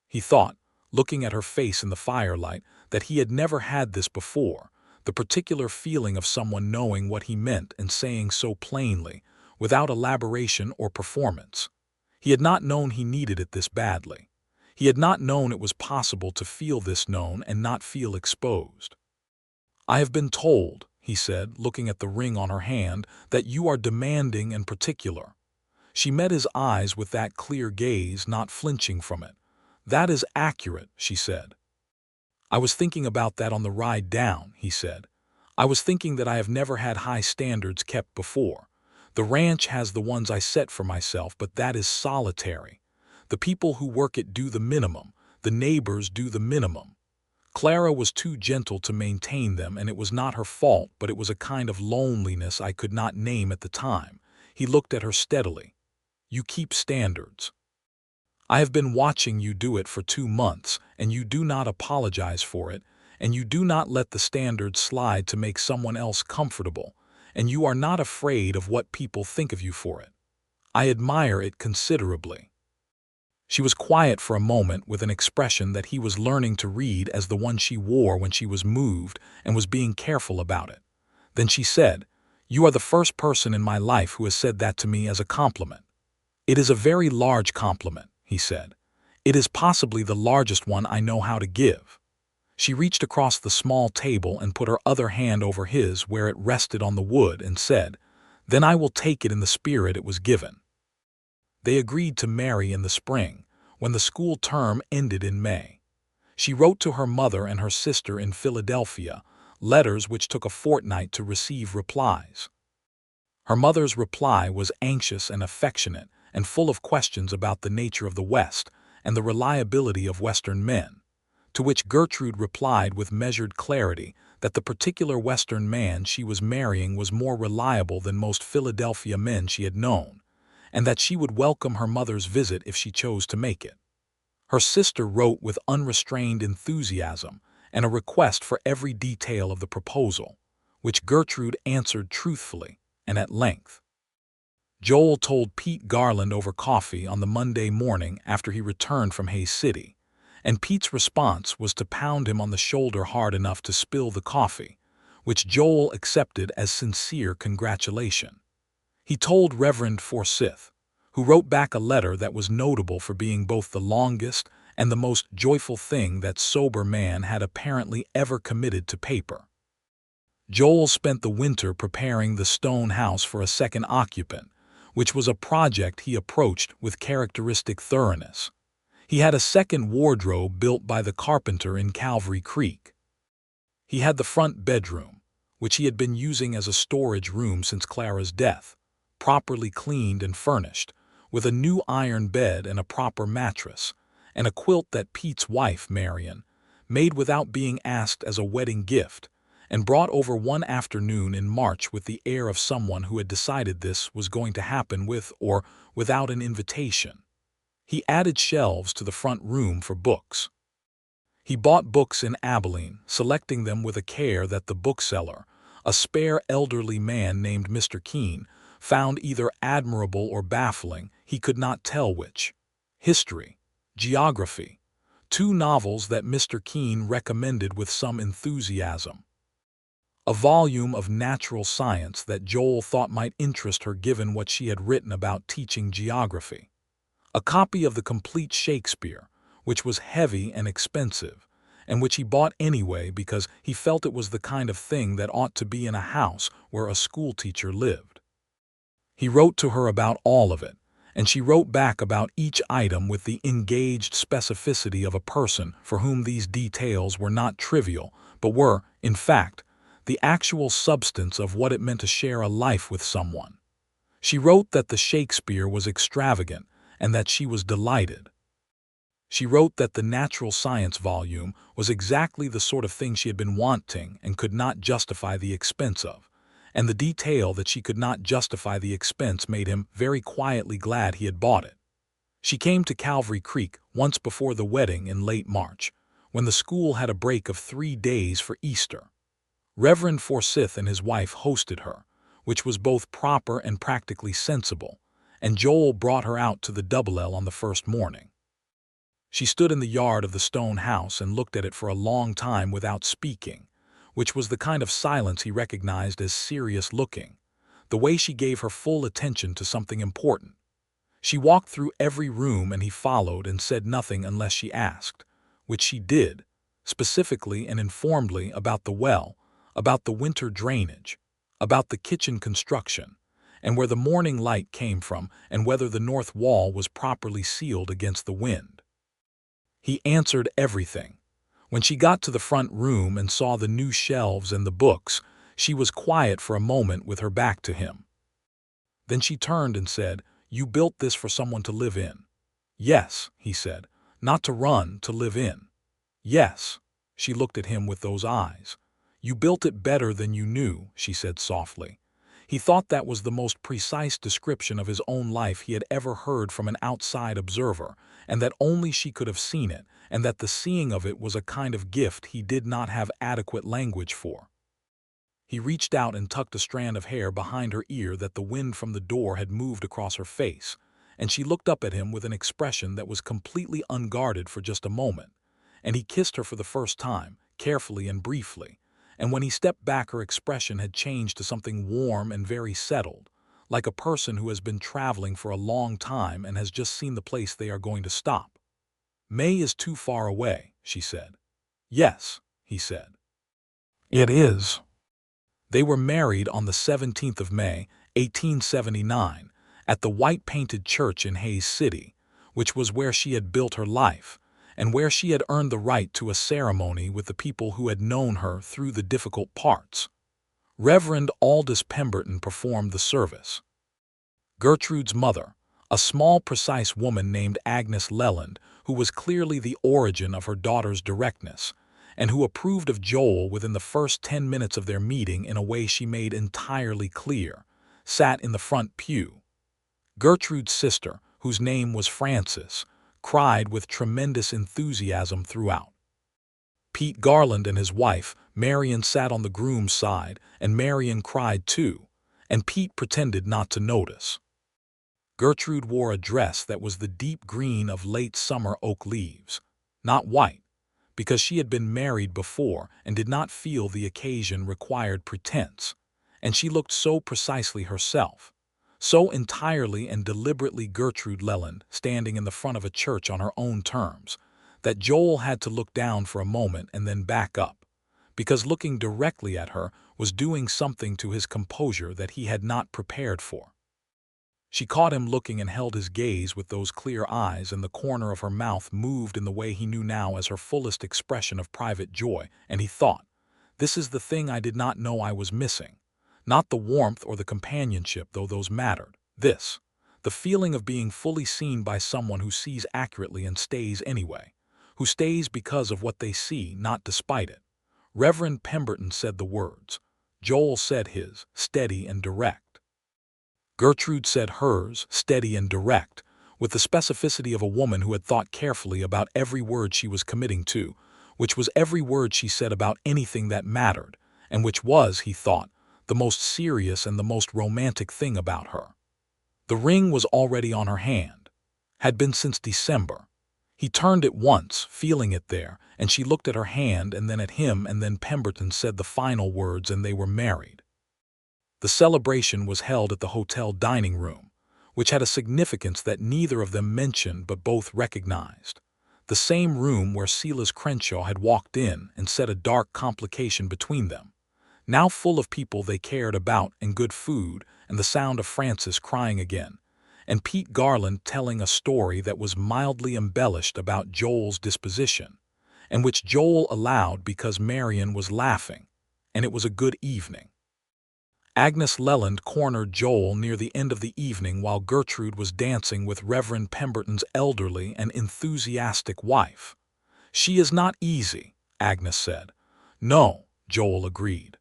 He thought, looking at her face in the firelight, that he had never had this before, the particular feeling of someone knowing what he meant and saying so plainly, without elaboration or performance. He had not known he needed it this badly. He had not known it was possible to feel this known and not feel exposed. "I have been told," he said, looking at the ring on her hand, "that you are demanding and particular." She met his eyes with that clear gaze, not flinching from it. "That is accurate," she said. "I was thinking about that on the ride down," he said. "I was thinking that I have never had high standards kept before. The ranch has the ones I set for myself, but that is solitary. The people who work it do the minimum. The neighbors do the minimum. Clara was too gentle to maintain them, and it was not her fault, but it was a kind of loneliness I could not name at the time." He looked at her steadily. "You keep standards. I have been watching you do it for 2 months, and you do not apologize for it, and you do not let the standards slide to make someone else comfortable, and you are not afraid of what people think of you for it. I admire it considerably." She was quiet for a moment with an expression that he was learning to read as the one she wore when she was moved and was being careful about it. Then she said, "You are the first person in my life who has said that to me as a compliment." "It is a very large compliment," he said. "It is possibly the largest one I know how to give." She reached across the small table and put her other hand over his where it rested on the wood and said, "Then I will take it in the spirit it was given." They agreed to marry in the spring, when the school term ended in May. She wrote to her mother and her sister in Philadelphia, letters which took a fortnight to receive replies. Her mother's reply was anxious and affectionate, and full of questions about the nature of the West and the reliability of Western men, to which Gertrude replied with measured clarity that the particular Western man she was marrying was more reliable than most Philadelphia men she had known, and that she would welcome her mother's visit if she chose to make it. Her sister wrote with unrestrained enthusiasm and a request for every detail of the proposal, which Gertrude answered truthfully and at length. Joel told Pete Garland over coffee on the Monday morning after he returned from Hayes City, and Pete's response was to pound him on the shoulder hard enough to spill the coffee, which Joel accepted as sincere congratulation. He told Reverend Forsyth, who wrote back a letter that was notable for being both the longest and the most joyful thing that sober man had apparently ever committed to paper. Joel spent the winter preparing the stone house for a second occupant, which was a project he approached with characteristic thoroughness. He had a second wardrobe built by the carpenter in Calvary Creek. He had the front bedroom, which he had been using as a storage room since Clara's death, properly cleaned and furnished, with a new iron bed and a proper mattress, and a quilt that Pete's wife, Marion, made without being asked as a wedding gift, and brought over one afternoon in March with the air of someone who had decided this was going to happen with or without an invitation. He added shelves to the front room for books. He bought books in Abilene, selecting them with a care that the bookseller, a spare elderly man named Mr. Keene, found either admirable or baffling, he could not tell which. History, geography, 2 novels that Mr. Keene recommended with some enthusiasm. A volume of natural science that Joel thought might interest her given what she had written about teaching geography. A copy of the complete Shakespeare, which was heavy and expensive, and which he bought anyway because he felt it was the kind of thing that ought to be in a house where a schoolteacher lived. He wrote to her about all of it, and she wrote back about each item with the engaged specificity of a person for whom these details were not trivial, but were, in fact, the actual substance of what it meant to share a life with someone. She wrote that the Shakespeare was extravagant and that she was delighted. She wrote that the natural science volume was exactly the sort of thing she had been wanting and could not justify the expense of, and the detail that she could not justify the expense made him very quietly glad he had bought it. She came to Calvary Creek once before the wedding in late March, when the school had a break of 3 days for Easter. Reverend Forsyth and his wife hosted her, which was both proper and practically sensible, and Joel brought her out to the Double L on the first morning. She stood in the yard of the stone house and looked at it for a long time without speaking, which was the kind of silence he recognized as serious looking, the way she gave her full attention to something important. She walked through every room and he followed and said nothing unless she asked, which she did, specifically and informedly about the well, about the winter drainage, about the kitchen construction, and where the morning light came from and whether the north wall was properly sealed against the wind. He answered everything. When she got to the front room and saw the new shelves and the books, she was quiet for a moment with her back to him. Then she turned and said, "You built this for someone to live in." "Yes," he said. "Not to run, to live in." "Yes." She looked at him with those eyes. "You built it better than you knew," she said softly. He thought that was the most precise description of his own life he had ever heard from an outside observer, and that only she could have seen it, and that the seeing of it was a kind of gift he did not have adequate language for. He reached out and tucked a strand of hair behind her ear that the wind from the door had moved across her face, and she looked up at him with an expression that was completely unguarded for just a moment, and he kissed her for the first time, carefully and briefly, and when he stepped back her expression had changed to something warm and very settled, like a person who has been traveling for a long time and has just seen the place they are going to stop. "May is too far away," she said. "Yes," he said. "It is." They were married on the 17th of May, 1879, at the white-painted church in Hays City, which was where she had built her life, and where she had earned the right to a ceremony with the people who had known her through the difficult parts. Reverend Aldous Pemberton performed the service. Gertrude's mother, a small, precise woman named Agnes Leland, who was clearly the origin of her daughter's directness, and who approved of Joel within the first 10 minutes of their meeting in a way she made entirely clear, sat in the front pew. Gertrude's sister, whose name was Frances, cried with tremendous enthusiasm throughout. Pete Garland and his wife, Marion, sat on the groom's side, and Marion cried too, and Pete pretended not to notice. Gertrude wore a dress that was the deep green of late summer oak leaves, not white, because she had been married before and did not feel the occasion required pretense, and she looked so precisely herself, so entirely and deliberately Gertrude Leland, standing in the front of a church on her own terms, that Joel had to look down for a moment and then back up, because looking directly at her was doing something to his composure that he had not prepared for. She caught him looking and held his gaze with those clear eyes, and the corner of her mouth moved in the way he knew now as her fullest expression of private joy, and he thought, "This is the thing I did not know I was missing. Not the warmth or the companionship, though those mattered. This, the feeling of being fully seen by someone who sees accurately and stays anyway, who stays because of what they see, not despite it." Reverend Pemberton said the words. Joel said his, steady and direct. Gertrude said hers, steady and direct, with the specificity of a woman who had thought carefully about every word she was committing to, which was every word she said about anything that mattered, and which was, he thought, the most serious and the most romantic thing about her. The ring was already on her hand, had been since December. He turned it once, feeling it there, and she looked at her hand and then at him, and then Pemberton said the final words and they were married. The celebration was held at the hotel dining room, which had a significance that neither of them mentioned but both recognized. the same room where Silas Crenshaw had walked in and set a dark complication between them, now full of people they cared about and good food and the sound of Frances crying again, and Pete Garland telling a story that was mildly embellished about Joel's disposition, and which Joel allowed because Marion was laughing, and it was a good evening. Agnes Leland cornered Joel near the end of the evening while Gertrude was dancing with Reverend Pemberton's elderly and enthusiastic wife. "She is not easy," Agnes said. "No," Joel agreed.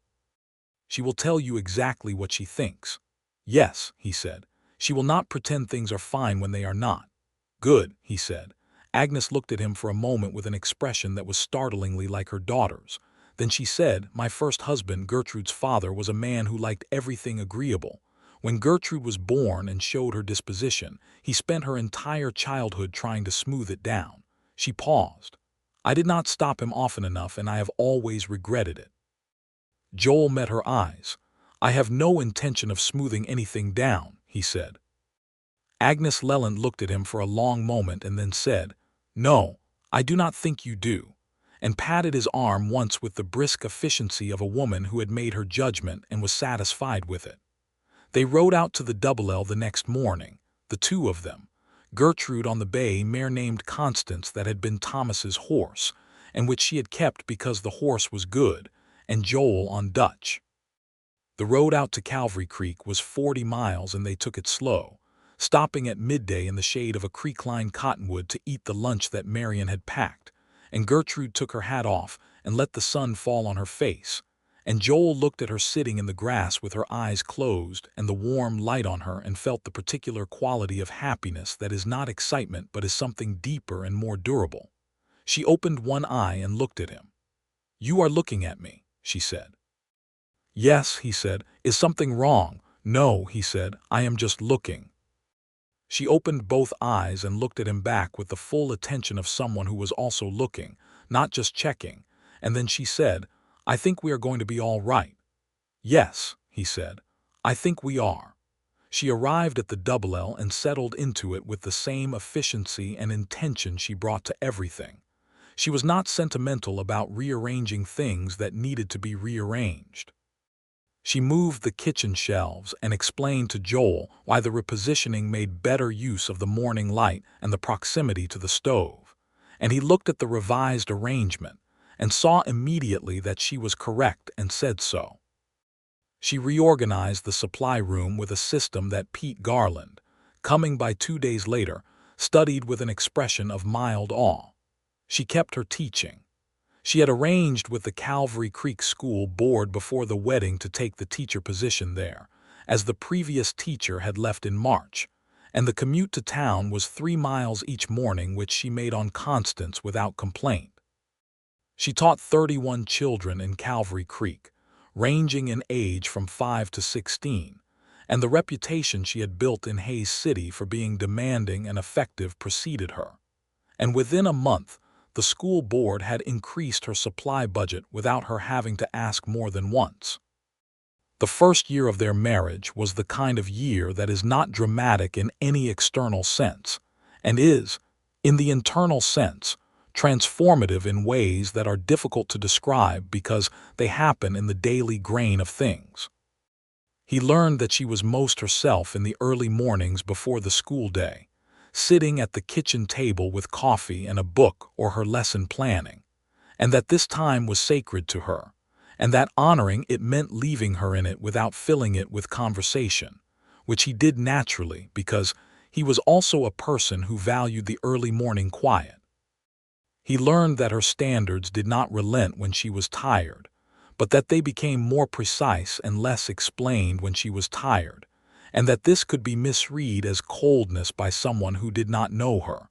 "She will tell you exactly what she thinks." "Yes," he said. "She will not pretend things are fine when they are not." "Good," he said. Agnes looked at him for a moment with an expression that was startlingly like her daughter's. Then she said, "My first husband, Gertrude's father, was a man who liked everything agreeable. When Gertrude was born and showed her disposition, he spent her entire childhood trying to smooth it down." She paused. "I did not stop him often enough, and I have always regretted it." Joel met her eyes. "I have no intention of smoothing anything down," he said. Agnes Leland looked at him for a long moment and then said, "No, I do not think you do," and patted his arm once with the brisk efficiency of a woman who had made her judgment and was satisfied with it. They rode out to the Double L the next morning, the two of them, Gertrude on the bay mare named Constance that had been Thomas's horse, and which she had kept because the horse was good, and Joel on Dutch. The road out to Calvary Creek was 40 miles and they took it slow, stopping at midday in the shade of a creek-lined cottonwood to eat the lunch that Marion had packed, and Gertrude took her hat off and let the sun fall on her face, and Joel looked at her sitting in the grass with her eyes closed and the warm light on her and felt the particular quality of happiness that is not excitement but is something deeper and more durable. She opened one eye and looked at him. "You are looking at me," she said. "Yes," he said. "Is something wrong?" "No," he said. "I am just looking." She opened both eyes and looked at him back with the full attention of someone who was also looking, not just checking, and then she said, "I think we are going to be all right." "Yes," he said. "I think we are." She arrived at the Double L and settled into it with the same efficiency and intention she brought to everything. She was not sentimental about rearranging things that needed to be rearranged. She moved the kitchen shelves and explained to Joel why the repositioning made better use of the morning light and the proximity to the stove, and he looked at the revised arrangement and saw immediately that she was correct and said so. She reorganized the supply room with a system that Pete Garland, coming by 2 days later, studied with an expression of mild awe. She kept her teaching. She had arranged with the Calvary Creek School Board before the wedding to take the teacher position there, as the previous teacher had left in March, and the commute to town was 3 miles each morning, which she made on Constance without complaint. She taught 31 children in Calvary Creek, ranging in age from 5 to 16, and the reputation she had built in Hays City for being demanding and effective preceded her. And within a month, the school board had increased her supply budget without her having to ask more than once. The first year of their marriage was the kind of year that is not dramatic in any external sense, and is, in the internal sense, transformative in ways that are difficult to describe because they happen in the daily grain of things. He learned that she was most herself in the early mornings before the school day, sitting at the kitchen table with coffee and a book or her lesson planning, and that this time was sacred to her, and that honoring it meant leaving her in it without filling it with conversation, which he did naturally because he was also a person who valued the early morning quiet. He learned that her standards did not relent when she was tired, but that they became more precise and less explained when she was tired, and that this could be misread as coldness by someone who did not know her,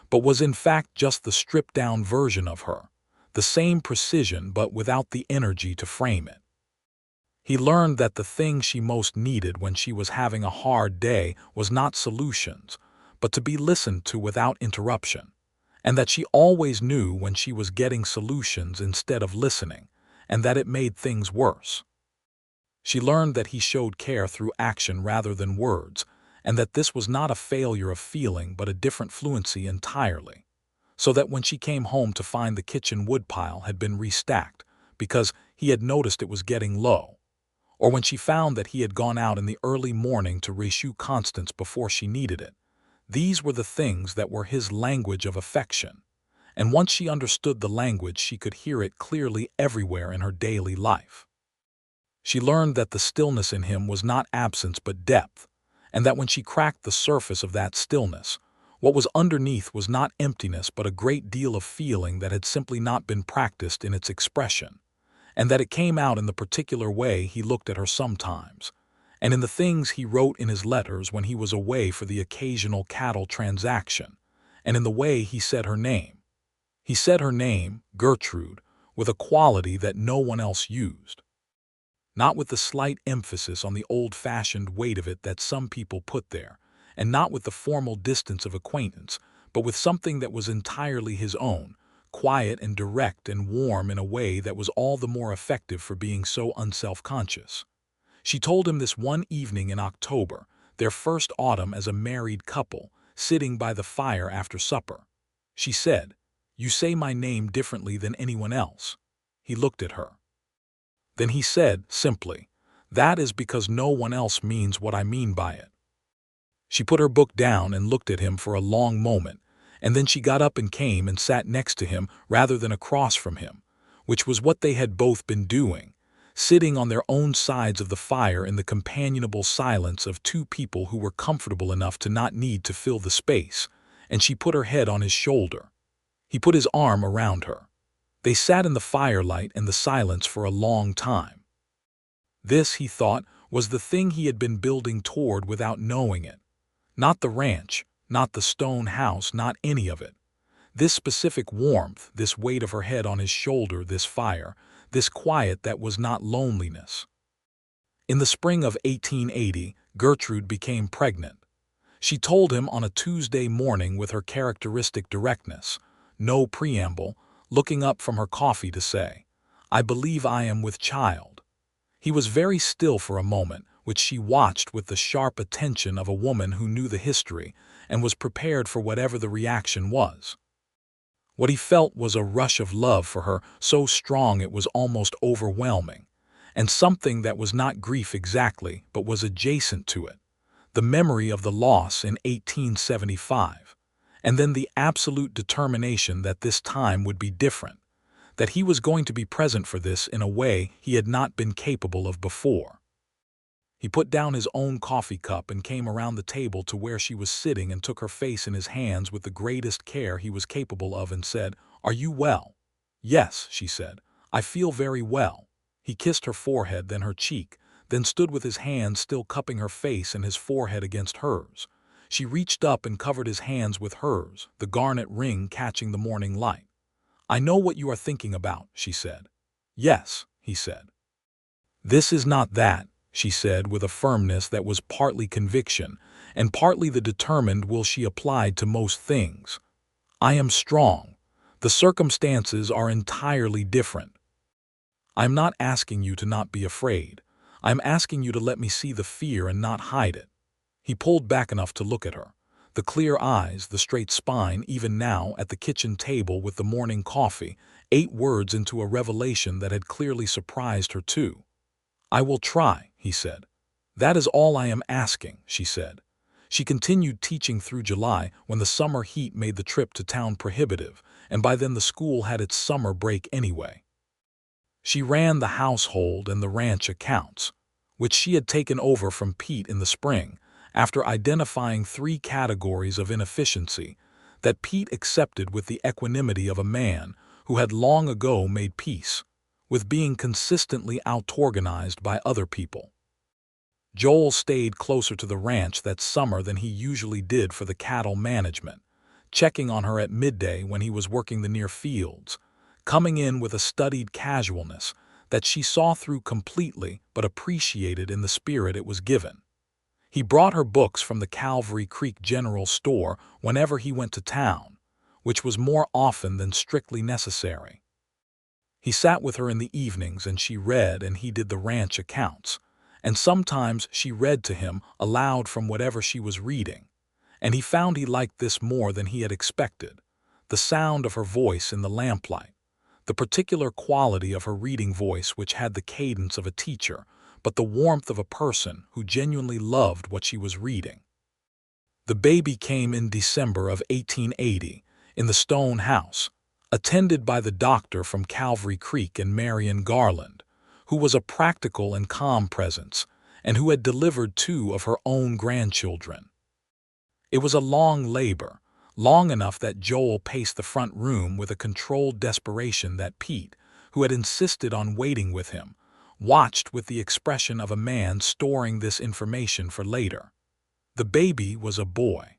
but was in fact just the stripped-down version of her, the same precision but without the energy to frame it. He learned that the thing she most needed when she was having a hard day was not solutions, but to be listened to without interruption, and that she always knew when she was getting solutions instead of listening, and that it made things worse. She learned that he showed care through action rather than words, and that this was not a failure of feeling but a different fluency entirely. so that when she came home to find the kitchen woodpile had been restacked because he had noticed it was getting low, or when she found that he had gone out in the early morning to reissue Constance before she needed it. These were the things that were his language of affection, and once she understood the language, she could hear it clearly everywhere in her daily life. She learned that the stillness in him was not absence but depth, and that when she cracked the surface of that stillness, what was underneath was not emptiness but a great deal of feeling that had simply not been practiced in its expression, and that it came out in the particular way he looked at her sometimes, and in the things he wrote in his letters when he was away for the occasional cattle transaction, and in the way he said her name. He said her name, Gertrude, with a quality that no one else used. Not with the slight emphasis on the old-fashioned weight of it that some people put there, and not with the formal distance of acquaintance, but with something that was entirely his own, quiet and direct and warm in a way that was all the more effective for being so unself-conscious. She told him this one evening in October, their first autumn as a married couple, sitting by the fire after supper. She said, "You say my name differently than anyone else." He looked at her. Then he said, simply, "That is because no one else means what I mean by it." She put her book down and looked at him for a long moment, and then she got up and came and sat next to him rather than across from him, which was what they had both been doing, sitting on their own sides of the fire in the companionable silence of two people who were comfortable enough to not need to fill the space, and she put her head on his shoulder. He put his arm around her. They sat in the firelight and the silence for a long time. This, he thought, was the thing he had been building toward without knowing it. Not the ranch, not the stone house, not any of it. This specific warmth, this weight of her head on his shoulder, this fire, this quiet that was not loneliness. In the spring of 1880, Gertrude became pregnant. She told him on a Tuesday morning with her characteristic directness, no preamble, looking up from her coffee to say, "I believe I am with child." He was very still for a moment, which she watched with the sharp attention of a woman who knew the history and was prepared for whatever the reaction was. What he felt was a rush of love for her so strong it was almost overwhelming, and something that was not grief exactly but was adjacent to it, the memory of the loss in 1875, and then the absolute determination that this time would be different, that he was going to be present for this in a way he had not been capable of before. He put down his own coffee cup and came around the table to where she was sitting and took her face in his hands with the greatest care he was capable of and said, "Are you well?" "Yes," she said, "I feel very well." He kissed her forehead, then her cheek, then stood with his hands still cupping her face and his forehead against hers. She reached up and covered his hands with hers, the garnet ring catching the morning light. "I know what you are thinking about," she said. "Yes," he said. "This is not that," she said with a firmness that was partly conviction and partly the determined will she applied to most things. "I am strong. The circumstances are entirely different. I am not asking you to not be afraid. I am asking you to let me see the fear and not hide it." He pulled back enough to look at her. The clear eyes, the straight spine, even now at the kitchen table with the morning coffee, 8 words into a revelation that had clearly surprised her too. "I will try," he said. "That is all I am asking," she said. She continued teaching through July when the summer heat made the trip to town prohibitive, and by then the school had its summer break anyway. She ran the household and the ranch accounts, which she had taken over from Pete in the spring, after identifying 3 categories of inefficiency that Pete accepted with the equanimity of a man who had long ago made peace with being consistently out-organized by other people. Joel stayed closer to the ranch that summer than he usually did for the cattle management, checking on her at midday when he was working the near fields, coming in with a studied casualness that she saw through completely but appreciated in the spirit it was given. He brought her books from the Calvary Creek General Store whenever he went to town, which was more often than strictly necessary. He sat with her in the evenings and she read and he did the ranch accounts, and sometimes she read to him aloud from whatever she was reading, and he found he liked this more than he had expected. the sound of her voice in the lamplight, the particular quality of her reading voice which had the cadence of a teacher, but the warmth of a person who genuinely loved what she was reading. The baby came in December of 1880 in the stone house, attended by the doctor from Calvary Creek and Marion Garland, who was a practical and calm presence, and who had delivered 2 of her own grandchildren. It was a long labor, long enough that Joel paced the front room with a controlled desperation that Pete, who had insisted on waiting with him, watched with the expression of a man storing this information for later. The baby was a boy.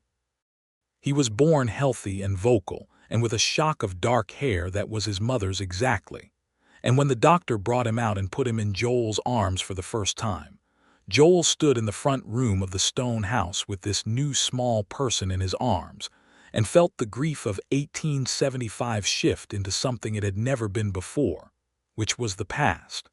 He was born healthy and vocal, and with a shock of dark hair that was his mother's exactly. And when the doctor brought him out and put him in Joel's arms for the first time, Joel stood in the front room of the stone house with this new small person in his arms, and felt the grief of 1875 shift into something it had never been before, which was the past.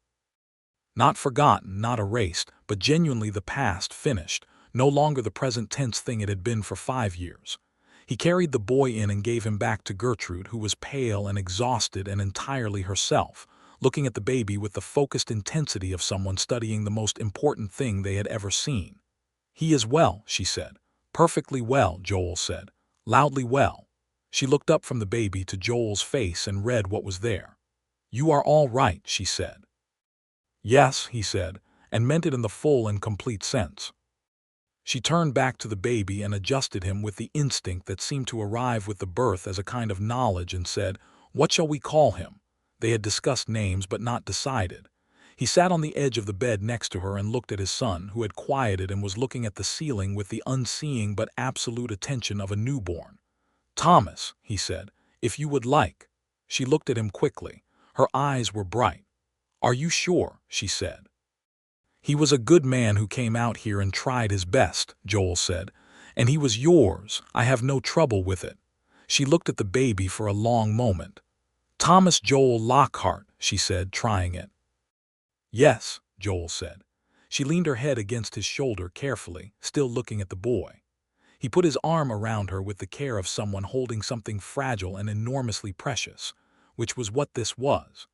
Not forgotten, not erased, but genuinely the past finished, no longer the present tense thing it had been for 5 years. He carried the boy in and gave him back to Gertrude, who was pale and exhausted and entirely herself, looking at the baby with the focused intensity of someone studying the most important thing they had ever seen. "He is well," she said. "Perfectly well," Joel said. "Loudly well." She looked up from the baby to Joel's face and read what was there. "You are all right," she said. "Yes," he said, and meant it in the full and complete sense. She turned back to the baby and adjusted him with the instinct that seemed to arrive with the birth as a kind of knowledge, and said, "What shall we call him?" They had discussed names but not decided. He sat on the edge of the bed next to her and looked at his son, who had quieted and was looking at the ceiling with the unseeing but absolute attention of a newborn. "Thomas," he said, "if you would like." She looked at him quickly. Her eyes were bright. "Are you sure?" she said. "He was a good man who came out here and tried his best," Joel said, "and he was yours. I have no trouble with it." She looked at the baby for a long moment. "Thomas Joel Lockhart," she said, trying it. "Yes," Joel said. She leaned her head against his shoulder carefully, still looking at the boy. He put his arm around her with the care of someone holding something fragile and enormously precious, which was what this was.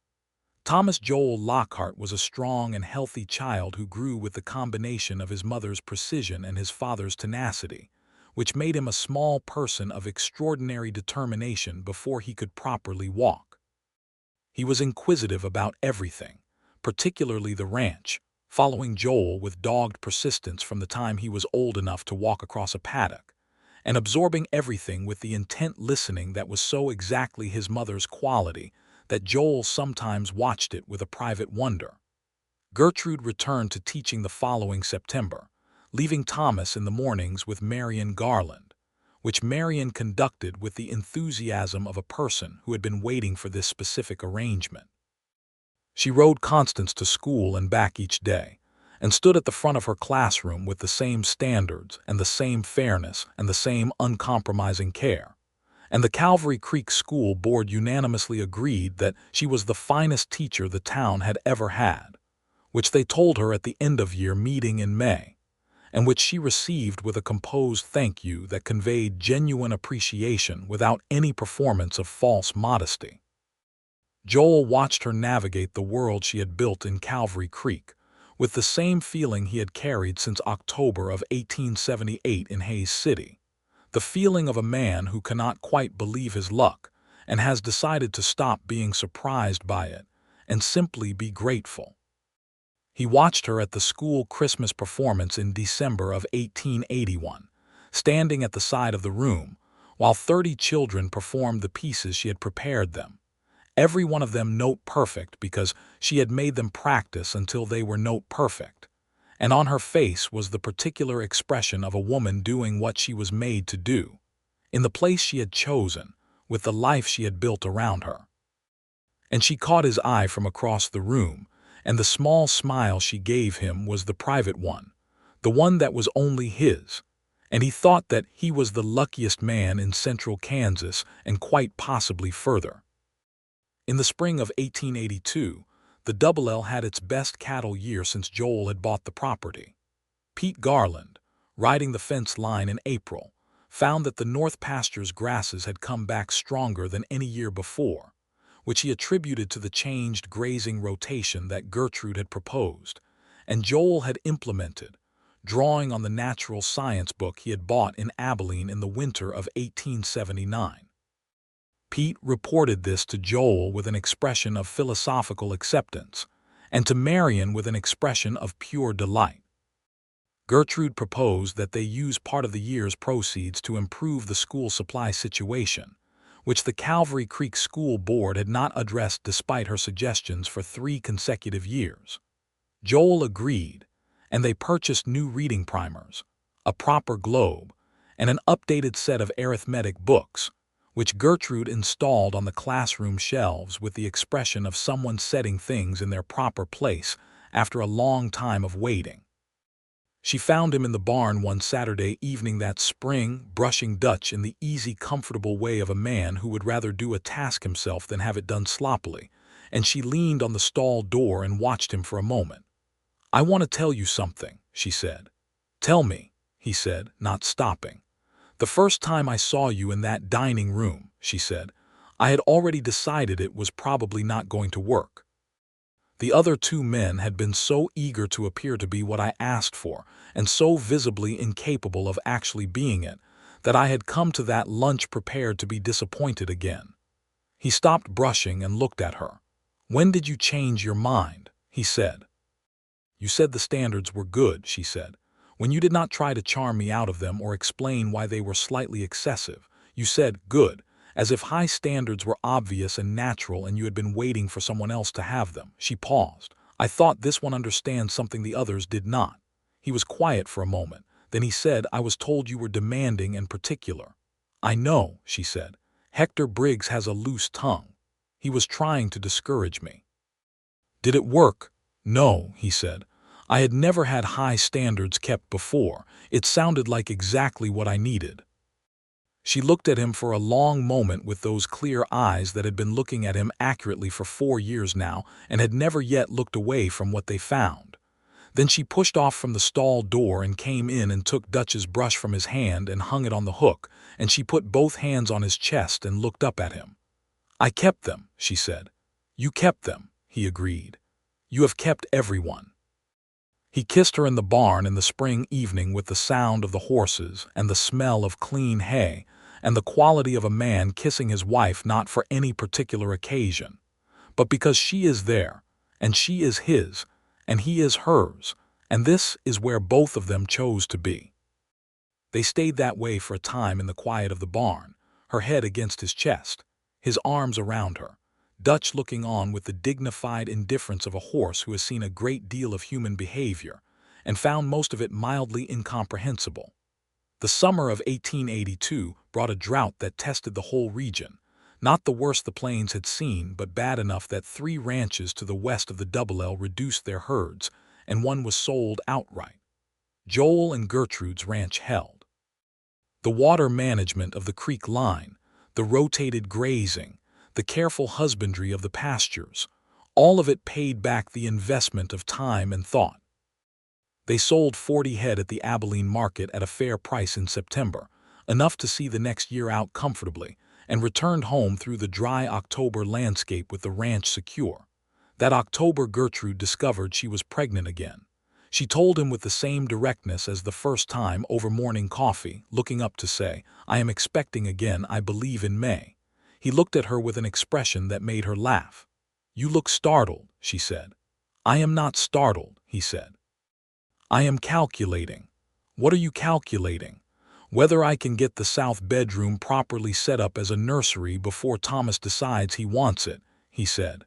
Thomas Joel Lockhart was a strong and healthy child who grew with the combination of his mother's precision and his father's tenacity, which made him a small person of extraordinary determination before he could properly walk. He was inquisitive about everything, particularly the ranch, following Joel with dogged persistence from the time he was old enough to walk across a paddock, and absorbing everything with the intent listening that was so exactly his mother's quality that Joel sometimes watched it with a private wonder. Gertrude returned to teaching the following September, leaving Thomas in the mornings with Marion Garland, which Marion conducted with the enthusiasm of a person who had been waiting for this specific arrangement. She rode Constance to school and back each day, and stood at the front of her classroom with the same standards and the same fairness and the same uncompromising care. And the Calvary Creek School Board unanimously agreed that she was the finest teacher the town had ever had, which they told her at the end-of-year meeting in May, and which she received with a composed thank you that conveyed genuine appreciation without any performance of false modesty. Joel watched her navigate the world she had built in Calvary Creek, with the same feeling he had carried since October of 1878 in Hays City. The feeling of a man who cannot quite believe his luck and has decided to stop being surprised by it and simply be grateful. He watched her at the school Christmas performance in December of 1881, standing at the side of the room, while 30 children performed the pieces she had prepared them, every one of them note perfect because she had made them practice until they were note perfect. And on her face was the particular expression of a woman doing what she was made to do, in the place she had chosen, with the life she had built around her. And she caught his eye from across the room, and the small smile she gave him was the private one, the one that was only his, and he thought that he was the luckiest man in central Kansas and quite possibly further. In the spring of 1882, the Double L had its best cattle year since Joel had bought the property. Pete Garland, riding the fence line in April, found that the North Pasture's grasses had come back stronger than any year before, which he attributed to the changed grazing rotation that Gertrude had proposed, and Joel had implemented, drawing on the natural science book he had bought in Abilene in the winter of 1879. Pete reported this to Joel with an expression of philosophical acceptance, and to Marion with an expression of pure delight. Gertrude proposed that they use part of the year's proceeds to improve the school supply situation, which the Calvary Creek School Board had not addressed despite her suggestions for 3 consecutive years. Joel agreed, and they purchased new reading primers, a proper globe, and an updated set of arithmetic books, which Gertrude installed on the classroom shelves with the expression of someone setting things in their proper place after a long time of waiting. She found him in the barn one Saturday evening that spring, brushing Dutch in the easy, comfortable way of a man who would rather do a task himself than have it done sloppily, and she leaned on the stall door and watched him for a moment. "I want to tell you something," she said. "Tell me," he said, not stopping. "The first time I saw you in that dining room," she said, "I had already decided it was probably not going to work. The other 2 men had been so eager to appear to be what I asked for, and so visibly incapable of actually being it, that I had come to that lunch prepared to be disappointed again." He stopped brushing and looked at her. "When did you change your mind?" he said. "You said the standards were good," she said. "When you did not try to charm me out of them or explain why they were slightly excessive, you said, 'good,' as if high standards were obvious and natural and you had been waiting for someone else to have them." She paused. "I thought this one understands something the others did not." He was quiet for a moment. Then he said, "I was told you were demanding and particular." "I know," she said. "Hector Briggs has a loose tongue. He was trying to discourage me." "Did it work?" "No," he said. "I had never had high standards kept before. It sounded like exactly what I needed." She looked at him for a long moment with those clear eyes that had been looking at him accurately for 4 years now and had never yet looked away from what they found. Then she pushed off from the stall door and came in and took Dutch's brush from his hand and hung it on the hook, and she put both hands on his chest and looked up at him. "I kept them," she said. "You kept them," he agreed. "You have kept everyone." He kissed her in the barn in the spring evening with the sound of the horses and the smell of clean hay and the quality of a man kissing his wife not for any particular occasion, but because she is there, and she is his, and he is hers, and this is where both of them chose to be. They stayed that way for a time in the quiet of the barn, her head against his chest, his arms around her, Dutch looking on with the dignified indifference of a horse who has seen a great deal of human behavior and found most of it mildly incomprehensible. The summer of 1882 brought a drought that tested the whole region, not the worst the plains had seen, but bad enough that 3 ranches to the west of the Double L reduced their herds, and one was sold outright. Joel and Gertrude's ranch held. The water management of the creek line, the rotated grazing, the careful husbandry of the pastures, all of it paid back the investment of time and thought. They sold 40 head at the Abilene market at a fair price in September, enough to see the next year out comfortably, and returned home through the dry October landscape with the ranch secure. That October Gertrude discovered she was pregnant again. She told him with the same directness as the first time over morning coffee, looking up to say, "I am expecting again, I believe in May." He looked at her with an expression that made her laugh. "You look startled," she said. "I am not startled," he said. "I am calculating." "What are you calculating?" "Whether I can get the south bedroom properly set up as a nursery before Thomas decides he wants it," he said.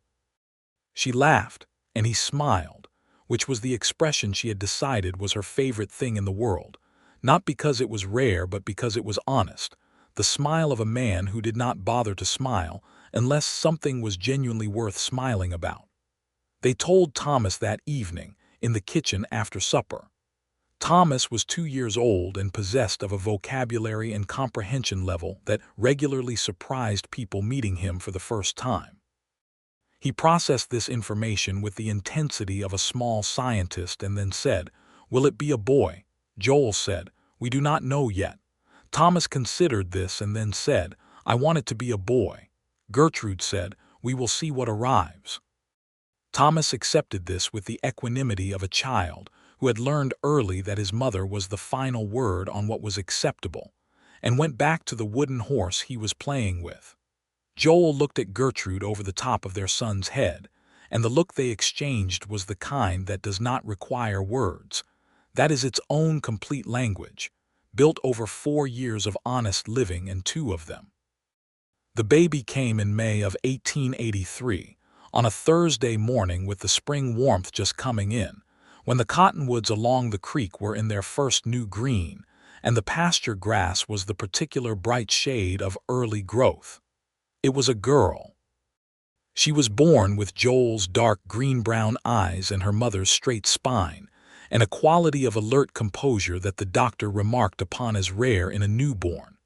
She laughed, and he smiled, which was the expression she had decided was her favorite thing in the world, not because it was rare but because it was honest, the smile of a man who did not bother to smile unless something was genuinely worth smiling about. They told Thomas that evening, in the kitchen after supper. Thomas was 2 years old and possessed of a vocabulary and comprehension level that regularly surprised people meeting him for the first time. He processed this information with the intensity of a small scientist and then said, "Will it be a boy?" Joel said, "We do not know yet." Thomas considered this and then said, "I want it to be a boy." Gertrude said, "We will see what arrives." Thomas accepted this with the equanimity of a child who had learned early that his mother was the final word on what was acceptable, and went back to the wooden horse he was playing with. Joel looked at Gertrude over the top of their son's head, and the look they exchanged was the kind that does not require words. That is its own complete language, built over 4 years of honest living and 2 of them. The baby came in May of 1883, on a Thursday morning with the spring warmth just coming in, when the cottonwoods along the creek were in their first new green, and the pasture grass was the particular bright shade of early growth. It was a girl. She was born with Joel's dark green-brown eyes and her mother's straight spine, and a quality of alert composure that the doctor remarked upon as rare in a newborn.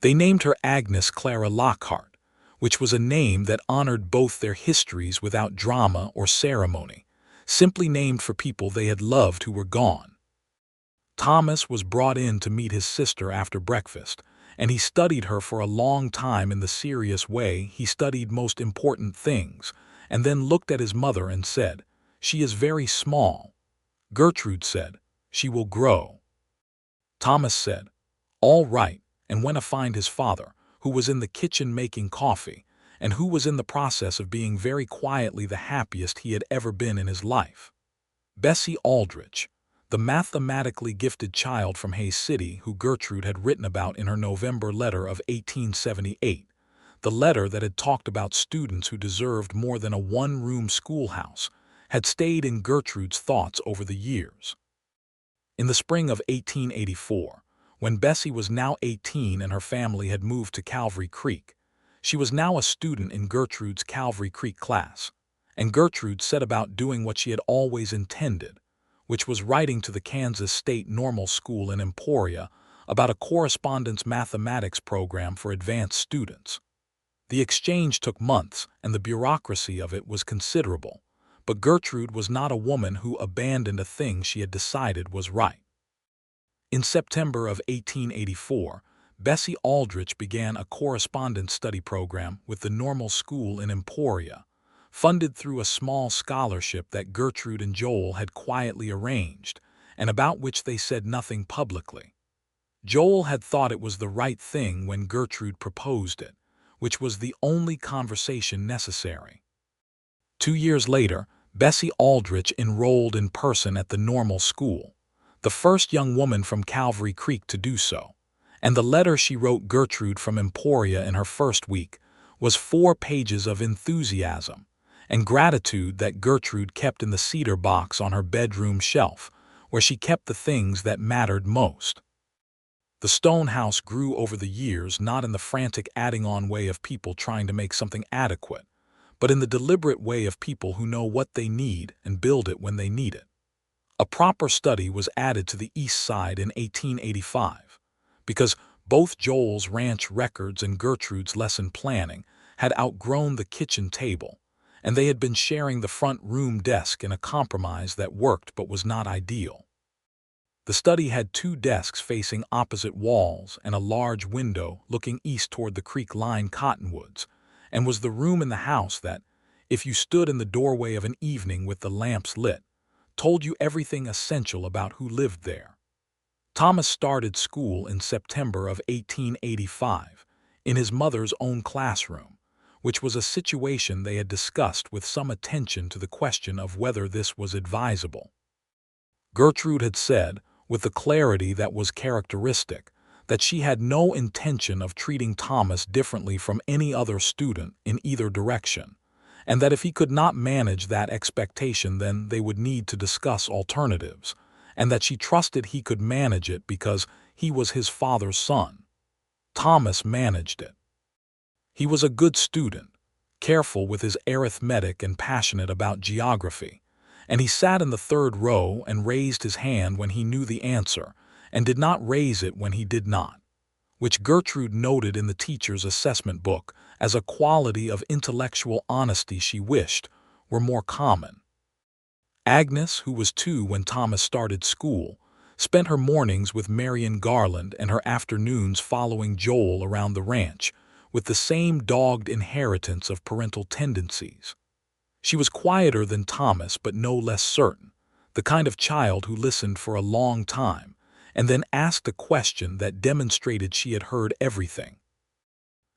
They named her Agnes Clara Lockhart, which was a name that honored both their histories without drama or ceremony, simply named for people they had loved who were gone. Thomas was brought in to meet his sister after breakfast, and he studied her for a long time in the serious way he studied most important things, and then looked at his mother and said, "She is very small." Gertrude said, "She will grow." Thomas said, "All right," and went to find his father, who was in the kitchen making coffee, and who was in the process of being very quietly the happiest he had ever been in his life. Bessie Aldrich, the mathematically gifted child from Hayes City who Gertrude had written about in her November letter of 1878, the letter that had talked about students who deserved more than a one-room schoolhouse, had stayed in Gertrude's thoughts over the years. In the spring of 1884, when Bessie was now 18 and her family had moved to Calvary Creek, she was now a student in Gertrude's Calvary Creek class, and Gertrude set about doing what she had always intended, which was writing to the Kansas State Normal School in Emporia about a correspondence mathematics program for advanced students. The exchange took months, and the bureaucracy of it was considerable, but Gertrude was not a woman who abandoned a thing she had decided was right. In September of 1884, Bessie Aldrich began a correspondence study program with the Normal School in Emporia, funded through a small scholarship that Gertrude and Joel had quietly arranged, and about which they said nothing publicly. Joel had thought it was the right thing when Gertrude proposed it, which was the only conversation necessary. 2 years later, Bessie Aldrich enrolled in person at the Normal School, the first young woman from Calvary Creek to do so, and the letter she wrote Gertrude from Emporia in her first week was 4 pages of enthusiasm and gratitude that Gertrude kept in the cedar box on her bedroom shelf, where she kept the things that mattered most. The stone house grew over the years not in the frantic adding-on way of people trying to make something adequate, but in the deliberate way of people who know what they need and build it when they need it. A proper study was added to the east side in 1885, because both Joel's ranch records and Gertrude's lesson planning had outgrown the kitchen table, and they had been sharing the front room desk in a compromise that worked but was not ideal. The study had 2 desks facing opposite walls and a large window looking east toward the creek-lined cottonwoods, and was the room in the house that, if you stood in the doorway of an evening with the lamps lit, told you everything essential about who lived there. Thomas started school in September of 1885 in his mother's own classroom, which was a situation they had discussed with some attention to the question of whether this was advisable. Gertrude had said, with the clarity that was characteristic, that she had no intention of treating Thomas differently from any other student in either direction, and that if he could not manage that expectation then they would need to discuss alternatives, and that she trusted he could manage it because he was his father's son. Thomas managed it. He was a good student, careful with his arithmetic and passionate about geography, and he sat in the 3rd row and raised his hand when he knew the answer and did not raise it when he did not, which Gertrude noted in the teacher's assessment book as a quality of intellectual honesty she wished were more common. Agnes, who was 2 when Thomas started school, spent her mornings with Marion Garland and her afternoons following Joel around the ranch, with the same dogged inheritance of parental tendencies. She was quieter than Thomas but no less certain, the kind of child who listened for a long time and then asked a question that demonstrated she had heard everything.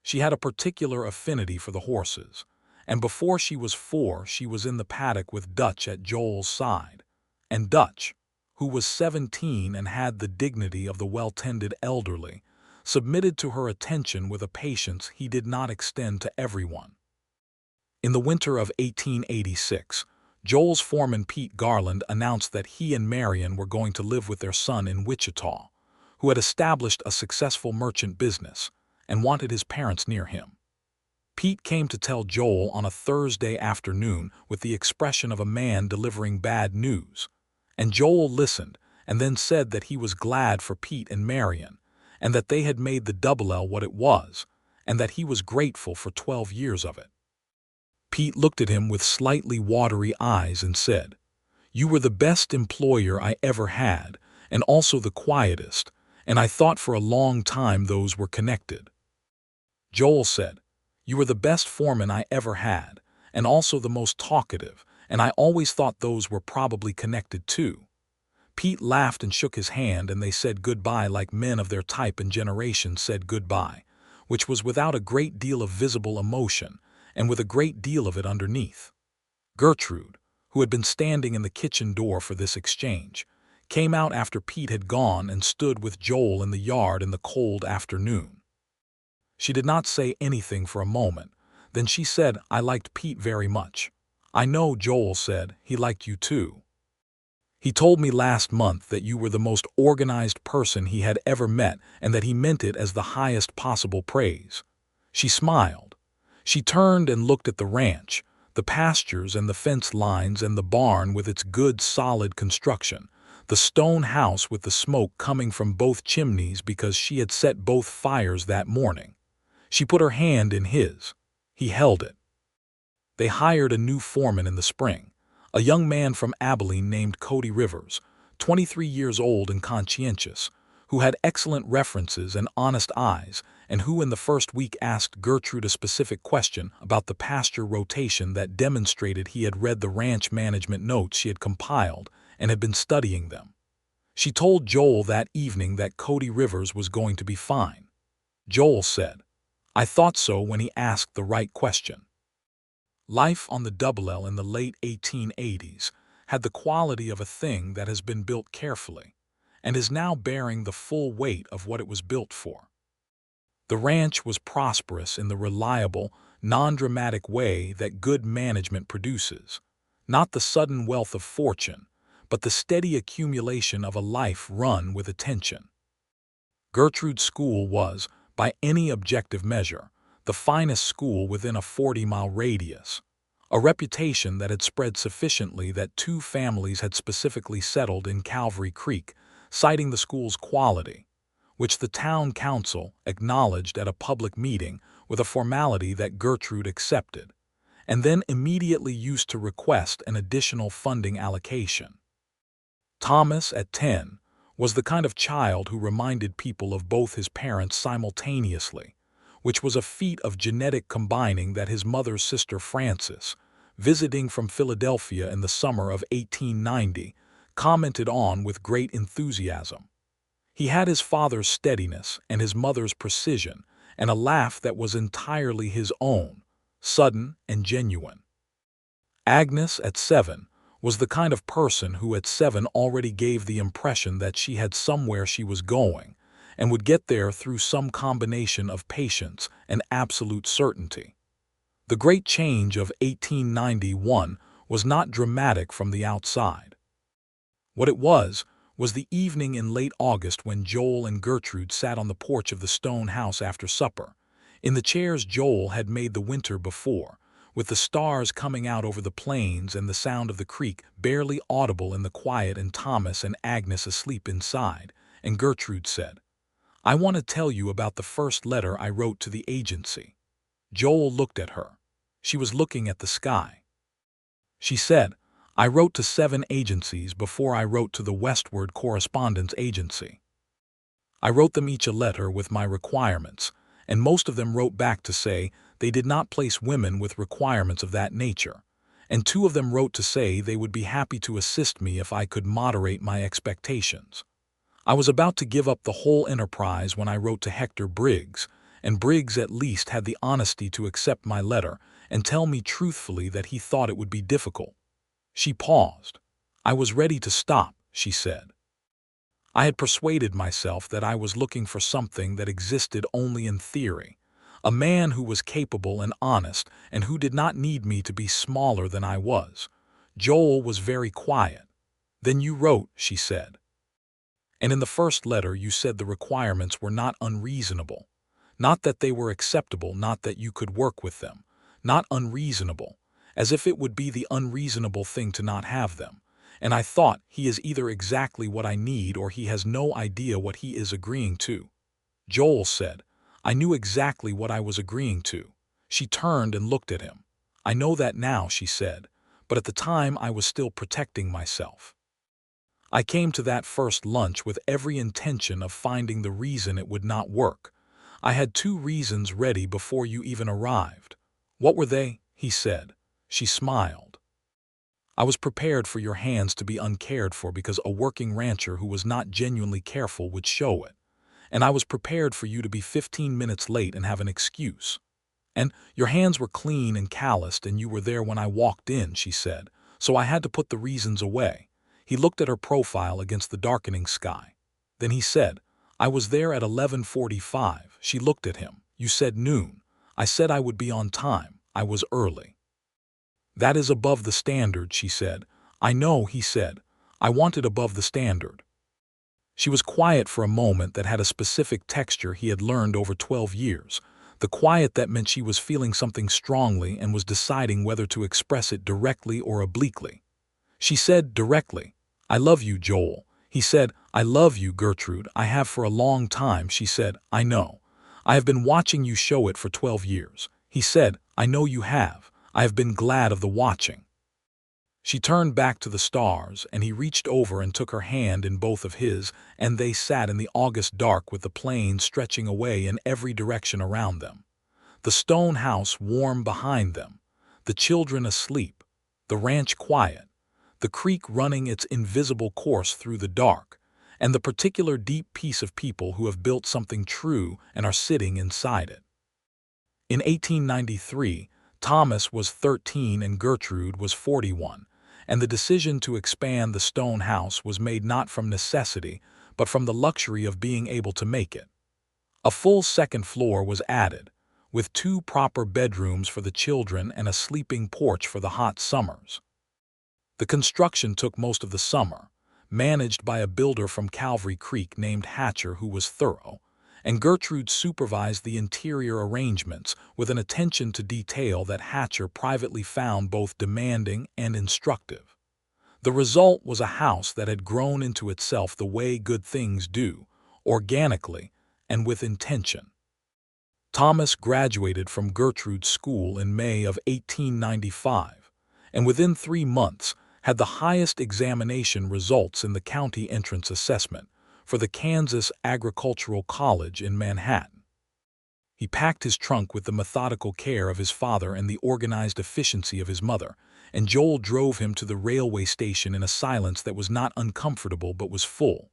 She had a particular affinity for the horses, and before she was 4 she was in the paddock with Dutch at Joel's side, and Dutch, who was 17 and had the dignity of the well-tended elderly, submitted to her attention with a patience he did not extend to everyone. In the winter of 1886, Joel's foreman Pete Garland announced that he and Marion were going to live with their son in Wichita, who had established a successful merchant business and wanted his parents near him. Pete came to tell Joel on a Thursday afternoon with the expression of a man delivering bad news, and Joel listened and then said that he was glad for Pete and Marion, and that they had made the Double L what it was, and that he was grateful for 12 years of it. Pete looked at him with slightly watery eyes and said, "You were the best employer I ever had, and also the quietest, and I thought for a long time those were connected." Joel said, "You were the best foreman I ever had, and also the most talkative, and I always thought those were probably connected too." Pete laughed and shook his hand, and they said goodbye like men of their type and generation said goodbye, which was without a great deal of visible emotion, and with a great deal of it underneath. Gertrude, who had been standing in the kitchen door for this exchange, came out after Pete had gone and stood with Joel in the yard in the cold afternoon. She did not say anything for a moment. Then she said, "I liked Pete very much." "I know," Joel said, "he liked you too. He told me last month that you were the most organized person he had ever met and that he meant it as the highest possible praise." She smiled. She turned and looked at the ranch, the pastures and the fence lines and the barn with its good solid construction, the stone house with the smoke coming from both chimneys because she had set both fires that morning. She put her hand in his. He held it. They hired a new foreman in the spring, a young man from Abilene named Cody Rivers, 23 years old and conscientious, who had excellent references and honest eyes, and who in the first week asked Gertrude a specific question about the pasture rotation that demonstrated he had read the ranch management notes she had compiled and had been studying them. She told Joel that evening that Cody Rivers was going to be fine. Joel said, "I thought so when he asked the right question." Life on the Double L in the late 1880s had the quality of a thing that has been built carefully and is now bearing the full weight of what it was built for. The ranch was prosperous in the reliable, non-dramatic way that good management produces, not the sudden wealth of fortune, but the steady accumulation of a life run with attention. Gertrude's school was, by any objective measure, the finest school within a 40-mile radius, a reputation that had spread sufficiently that 2 families had specifically settled in Calvary Creek, citing the school's quality, which the town council acknowledged at a public meeting with a formality that Gertrude accepted, and then immediately used to request an additional funding allocation. Thomas, at 10, was the kind of child who reminded people of both his parents simultaneously, which was a feat of genetic combining that his mother's sister Frances, visiting from Philadelphia in the summer of 1890, commented on with great enthusiasm. He had his father's steadiness and his mother's precision, and a laugh that was entirely his own, sudden and genuine. Agnes, at 7, was the kind of person who at 7 already gave the impression that she had somewhere she was going, and would get there through some combination of patience and absolute certainty. The great change of 1891 was not dramatic from the outside. What it was the evening in late August when Joel and Gertrude sat on the porch of the stone house after supper, in the chairs Joel had made the winter before, with the stars coming out over the plains and the sound of the creek barely audible in the quiet and Thomas and Agnes asleep inside, and Gertrude said, "I want to tell you about the first letter I wrote to the agency." Joel looked at her. She was looking at the sky. She said, I wrote to 7 agencies before I wrote to the Westward Correspondence Agency. I wrote them each a letter with my requirements, and most of them wrote back to say they did not place women with requirements of that nature, and 2 of them wrote to say they would be happy to assist me if I could moderate my expectations. I was about to give up the whole enterprise when I wrote to Hector Briggs, and Briggs at least had the honesty to accept my letter and tell me truthfully that he thought it would be difficult. She paused. I was ready to stop, she said. I had persuaded myself that I was looking for something that existed only in theory, a man who was capable and honest and who did not need me to be smaller than I was. Joel was very quiet. Then you wrote, she said. And in the first letter you said the requirements were not unreasonable. Not that they were acceptable, not that you could work with them. Not unreasonable, as if it would be the unreasonable thing to not have them. And I thought, he is either exactly what I need or he has no idea what he is agreeing to. Joel said, I knew exactly what I was agreeing to. She turned and looked at him. I know that now, she said, but at the time I was still protecting myself. I came to that first lunch with every intention of finding the reason it would not work. I had 2 reasons ready before you even arrived. What were they? He said. She smiled. I was prepared for your hands to be uncared for because a working rancher who was not genuinely careful would show it. And I was prepared for you to be 15 minutes late and have an excuse. And your hands were clean and calloused and you were there when I walked in, she said, so I had to put the reasons away. He looked at her profile against the darkening sky. Then he said, I was there at 11:45. She looked at him. You said noon. I said I would be on time. I was early. That is above the standard, she said. I know, he said. I want it above the standard. She was quiet for a moment that had a specific texture he had learned over 12 years, the quiet that meant she was feeling something strongly and was deciding whether to express it directly or obliquely. She said directly, I love you, Joel. He said, I love you, Gertrude. I have for a long time, she said. I know. I have been watching you show it for 12 years. He said, I know you have. I have been glad of the watching. She turned back to the stars, and he reached over and took her hand in both of his, and they sat in the August dark with the plains stretching away in every direction around them. The stone house warm behind them, the children asleep, the ranch quiet, the creek running its invisible course through the dark, and the particular deep peace of people who have built something true and are sitting inside it. In 1893, Thomas was 13 and Gertrude was 41, and the decision to expand the stone house was made not from necessity, but from the luxury of being able to make it. A full second floor was added, with 2 proper bedrooms for the children and a sleeping porch for the hot summers. The construction took most of the summer, managed by a builder from Calvary Creek named Hatcher who was thorough, and Gertrude supervised the interior arrangements with an attention to detail that Hatcher privately found both demanding and instructive. The result was a house that had grown into itself the way good things do, organically and with intention. Thomas graduated from Gertrude's school in May of 1895, and within 3 months had the highest examination results in the county entrance assessment for the Kansas Agricultural College in Manhattan. He packed his trunk with the methodical care of his father and the organized efficiency of his mother, and Joel drove him to the railway station in a silence that was not uncomfortable but was full.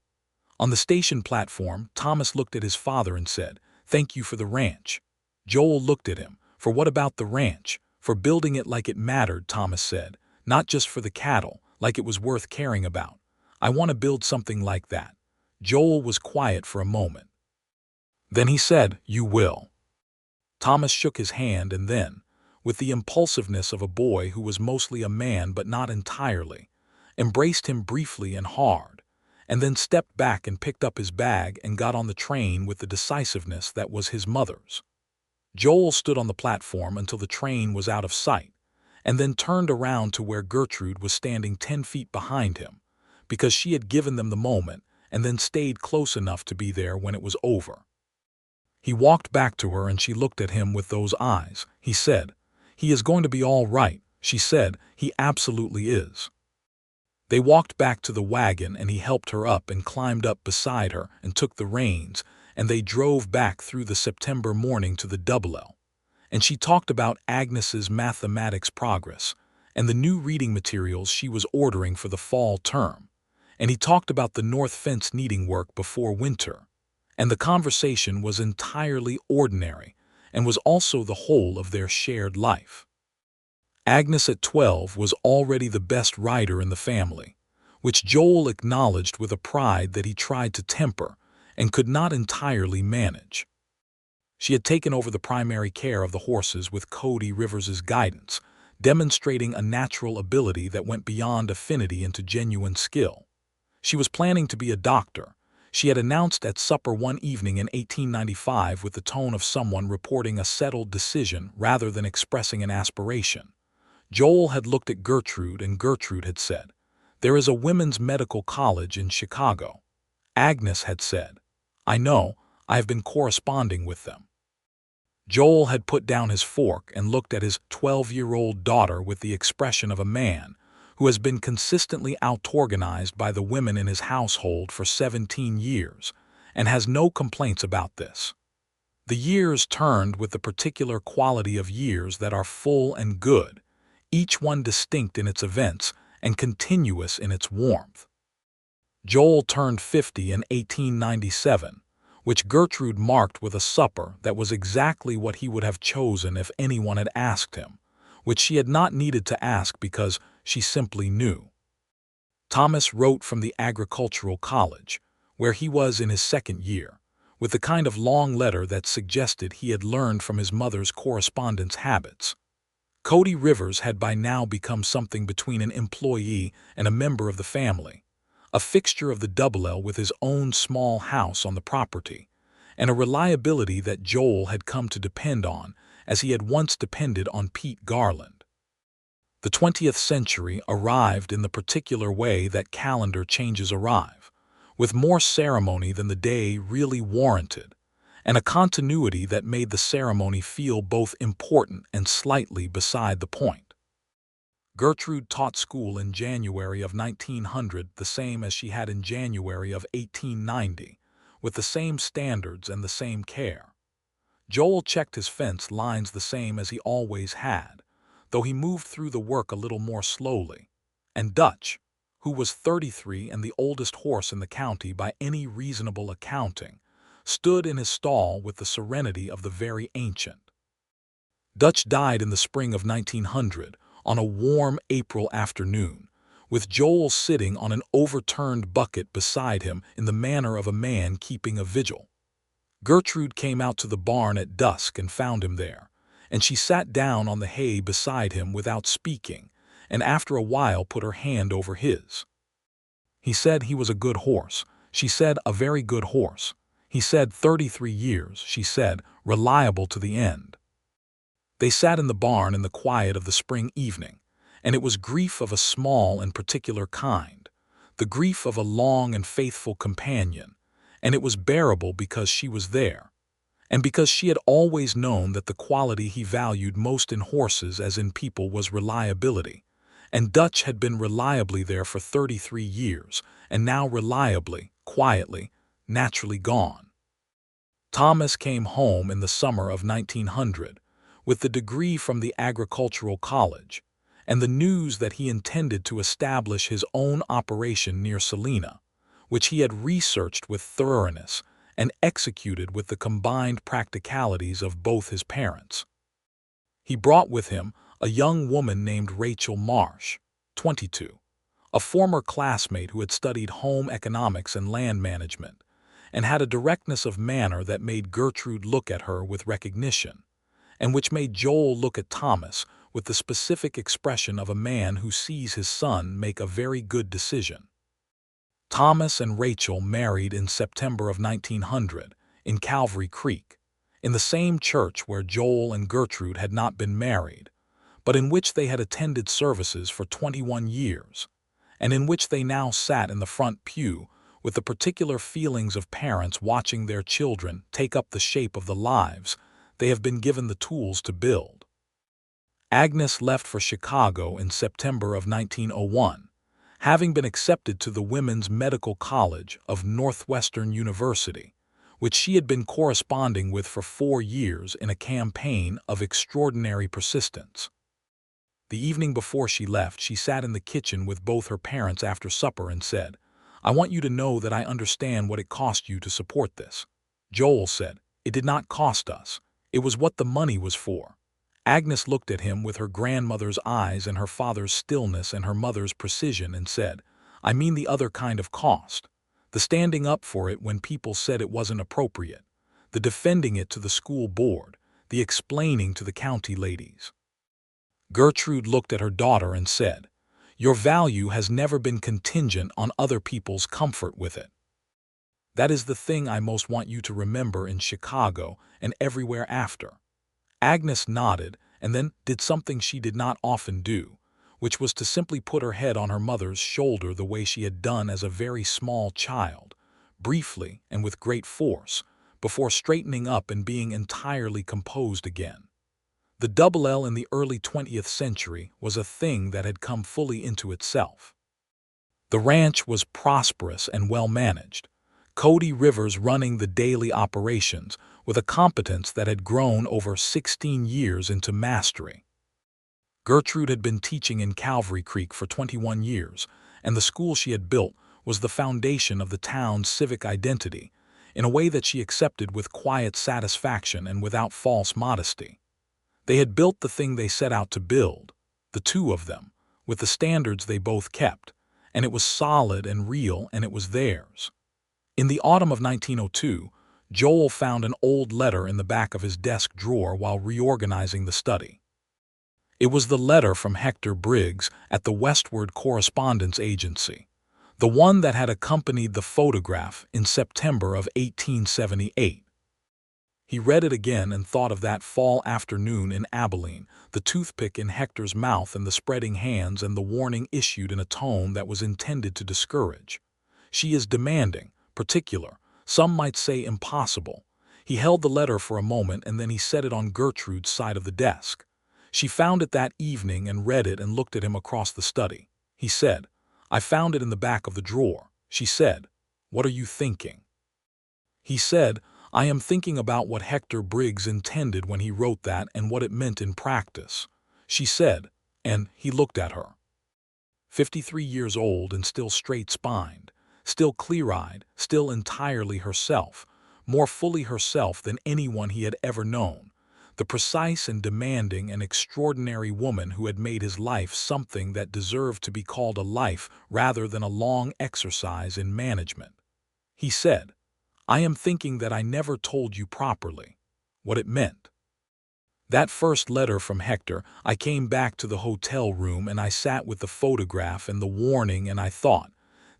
On the station platform, Thomas looked at his father and said, "Thank you for the ranch." Joel looked at him. "For what about the ranch?" "For building it like it mattered," Thomas said. "Not just for the cattle, like it was worth caring about. I want to build something like that." Joel was quiet for a moment. Then he said, "You will." Thomas shook his hand and then, with the impulsiveness of a boy who was mostly a man but not entirely, embraced him briefly and hard, and then stepped back and picked up his bag and got on the train with the decisiveness that was his mother's. Joel stood on the platform until the train was out of sight, and then turned around to where Gertrude was standing 10 feet behind him, because she had given them the moment, and then stayed close enough to be there when it was over. He walked back to her and she looked at him with those eyes. He said, "He is going to be all right," she said. "He absolutely is." They walked back to the wagon and he helped her up and climbed up beside her and took the reins, and they drove back through the September morning to the Double L. And she talked about Agnes's mathematics progress and the new reading materials she was ordering for the fall term. And he talked about the north fence needing work before winter. And the conversation was entirely ordinary and was also the whole of their shared life. Agnes at 12 was already the best writer in the family, which Joel acknowledged with a pride that he tried to temper and could not entirely manage. She had taken over the primary care of the horses with Cody Rivers's guidance, demonstrating a natural ability that went beyond affinity into genuine skill. She was planning to be a doctor. She had announced at supper one evening in 1895 with the tone of someone reporting a settled decision rather than expressing an aspiration. Joel had looked at Gertrude, and Gertrude had said, "There is a women's medical college in Chicago." Agnes had said, "I know, I have been corresponding with them." Joel had put down his fork and looked at his 12-year-old daughter with the expression of a man who has been consistently out-organized by the women in his household for 17 years and has no complaints about this. The years turned with the particular quality of years that are full and good, each one distinct in its events and continuous in its warmth. Joel turned 50 in 1897, which Gertrude marked with a supper that was exactly what he would have chosen if anyone had asked him, which she had not needed to ask because she simply knew. Thomas wrote from the agricultural college, where he was in his second year, with the kind of long letter that suggested he had learned from his mother's correspondence habits. Cody Rivers had by now become something between an employee and a member of the family, a fixture of the Double L with his own small house on the property, and a reliability that Joel had come to depend on as he had once depended on Pete Garland. The 20th century arrived in the particular way that calendar changes arrive, with more ceremony than the day really warranted, and a continuity that made the ceremony feel both important and slightly beside the point. Gertrude taught school in January of 1900 the same as she had in January of 1890, with the same standards and the same care. Joel checked his fence lines the same as he always had, though he moved through the work a little more slowly, and Dutch, who was 33 and the oldest horse in the county by any reasonable accounting, stood in his stall with the serenity of the very ancient. Dutch died in the spring of 1900 on a warm April afternoon, with Joel sitting on an overturned bucket beside him in the manner of a man keeping a vigil. Gertrude came out to the barn at dusk and found him there, and she sat down on the hay beside him without speaking, and after a while put her hand over his. He said he was a good horse. She said a very good horse. He said 33 years, she said, reliable to the end. They sat in the barn in the quiet of the spring evening, and it was grief of a small and particular kind, the grief of a long and faithful companion, and it was bearable because she was there, and because she had always known that the quality he valued most in horses as in people was reliability, and Dutch had been reliably there for 33 years, and now reliably, quietly, naturally gone. Thomas came home in the summer of 1900 with the degree from the agricultural college and the news that he intended to establish his own operation near Salina, which he had researched with thoroughness and executed with the combined practicalities of both his parents. He brought with him a young woman named Rachel Marsh, 22, a former classmate who had studied home economics and land management, and had a directness of manner that made Gertrude look at her with recognition, and which made Joel look at Thomas with the specific expression of a man who sees his son make a very good decision. Thomas and Rachel married in September of 1900 in Calvary Creek, in the same church where Joel and Gertrude had not been married, but in which they had attended services for 21 years, and in which they now sat in the front pew with the particular feelings of parents watching their children take up the shape of the lives they have been given the tools to build. Agnes left for Chicago in September of 1901, having been accepted to the Women's Medical College of Northwestern University, which she had been corresponding with for 4 years in a campaign of extraordinary persistence. The evening before she left, she sat in the kitchen with both her parents after supper and said, "I want you to know that I understand what it cost you to support this." Joel said, "It did not cost us. It was what the money was for." Agnes looked at him with her grandmother's eyes and her father's stillness and her mother's precision and said, "I mean the other kind of cost. The standing up for it when people said it wasn't appropriate. The defending it to the school board. The explaining to the county ladies." Gertrude looked at her daughter and said, "Your value has never been contingent on other people's comfort with it. That is the thing I most want you to remember in Chicago and everywhere after." Agnes nodded and then did something she did not often do, which was to simply put her head on her mother's shoulder the way she had done as a very small child, briefly and with great force, before straightening up and being entirely composed again. The double L in the early 20th century was a thing that had come fully into itself. The ranch was prosperous and well managed, Cody Rivers running the daily operations with a competence that had grown over 16 years into mastery. Gertrude had been teaching in Calvary Creek for 21 years, and the school she had built was the foundation of the town's civic identity, in a way that she accepted with quiet satisfaction and without false modesty. They had built the thing they set out to build, the two of them, with the standards they both kept, and it was solid and real and it was theirs. In the autumn of 1902, Joel found an old letter in the back of his desk drawer while reorganizing the study. It was the letter from Hector Briggs at the Westward Correspondence Agency, the one that had accompanied the photograph in September of 1878. He read it again and thought of that fall afternoon in Abilene, the toothpick in Hector's mouth and the spreading hands and the warning issued in a tone that was intended to discourage. "She is demanding, particular, some might say impossible." He held the letter for a moment and then he set it on Gertrude's side of the desk. She found it that evening and read it and looked at him across the study. He said, "I found it in the back of the drawer." She said, "What are you thinking?" He said, "I am thinking about what Hector Briggs intended when he wrote that and what it meant in practice." She said, and he looked at her. 53 years old and still straight-spined, still clear-eyed, still entirely herself, more fully herself than anyone he had ever known, the precise and demanding and extraordinary woman who had made his life something that deserved to be called a life rather than a long exercise in management. He said, "I am thinking that I never told you properly what it meant. That first letter from Hector, I came back to the hotel room and I sat with the photograph and the warning and I thought,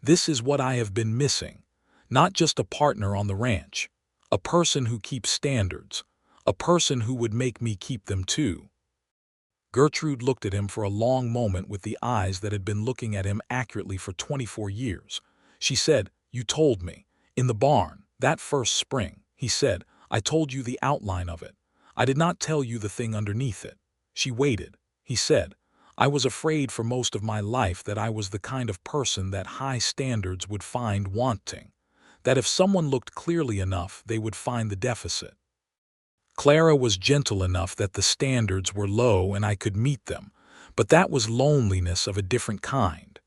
this is what I have been missing. Not just a partner on the ranch, a person who keeps standards, a person who would make me keep them too." Gertrude looked at him for a long moment with the eyes that had been looking at him accurately for 24 years. She said, "You told me. In the barn. That first spring," he said, "I told you the outline of it. I did not tell you the thing underneath it." She waited. He said, "I was afraid for most of my life that I was the kind of person that high standards would find wanting, that if someone looked clearly enough they would find the deficit. Clara was gentle enough that the standards were low and I could meet them, but that was loneliness of a different kind.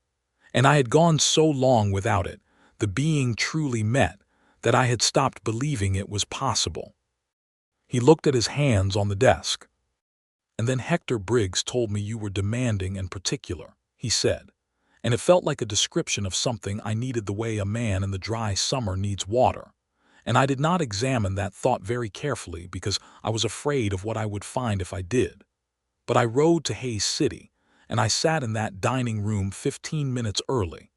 And I had gone so long without it, the being truly met, that I had stopped believing it was possible." He looked at his hands on the desk. "And then Hector Briggs told me you were demanding and particular," he said, "and it felt like a description of something I needed the way a man in the dry summer needs water. And I did not examine that thought very carefully because I was afraid of what I would find if I did. But I rode to Hays City, and I sat in that dining room 15 minutes early,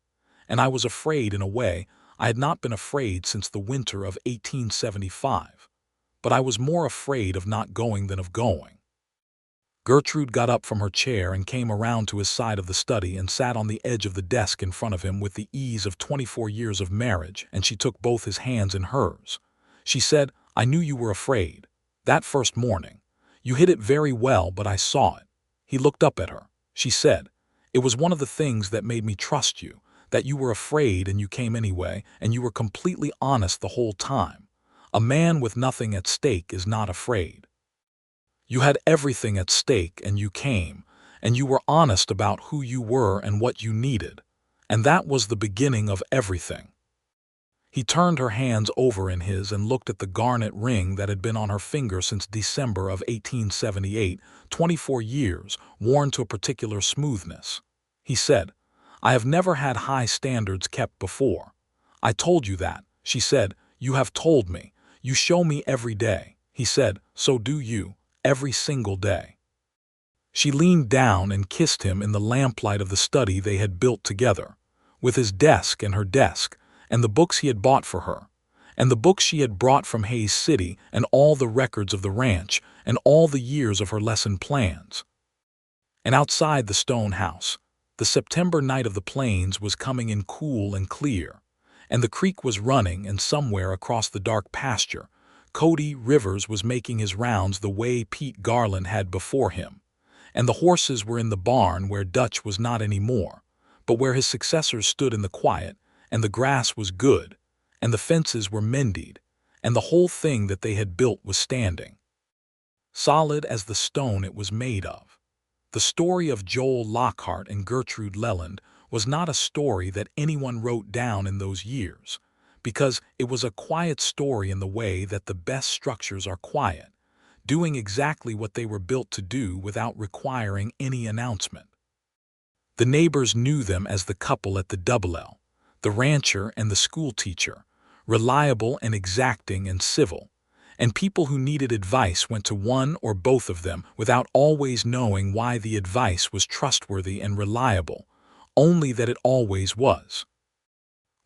and I was afraid in a way I had not been afraid since the winter of 1875, but I was more afraid of not going than of going." Gertrude got up from her chair and came around to his side of the study and sat on the edge of the desk in front of him with the ease of 24 years of marriage, and she took both his hands in hers. She said, "I knew you were afraid. That first morning. You hid it very well, but I saw it." He looked up at her. She said, It was one of the things that made me trust you, that you were afraid and you came anyway, and you were completely honest the whole time. A man with nothing at stake is not afraid. You had everything at stake and you came, and you were honest about who you were and what you needed. And that was the beginning of everything." He turned her hands over in his and looked at the garnet ring that had been on her finger since December of 1878, 24 years, worn to a particular smoothness. He said, "I have never had high standards kept before." "I told you that," she said. "You have told me. You show me every day." He said, "So do you, every single day." She leaned down and kissed him in the lamplight of the study they had built together, with his desk and her desk, and the books he had bought for her, and the books she had brought from Hayes City, and all the records of the ranch, and all the years of her lesson plans. And outside the stone house, the September night of the plains was coming in cool and clear, and the creek was running, and somewhere across the dark pasture, Cody Rivers was making his rounds the way Pete Garland had before him, and the horses were in the barn where Dutch was not anymore, but where his successors stood in the quiet, and the grass was good, and the fences were mended, and the whole thing that they had built was standing, solid as the stone it was made of. The story of Joel Lockhart and Gertrude Leland was not a story that anyone wrote down in those years, because it was a quiet story in the way that the best structures are quiet, doing exactly what they were built to do without requiring any announcement. The neighbors knew them as the couple at the Double L, the rancher and the school teacher, reliable and exacting and civil, and people who needed advice went to one or both of them without always knowing why the advice was trustworthy and reliable, only that it always was.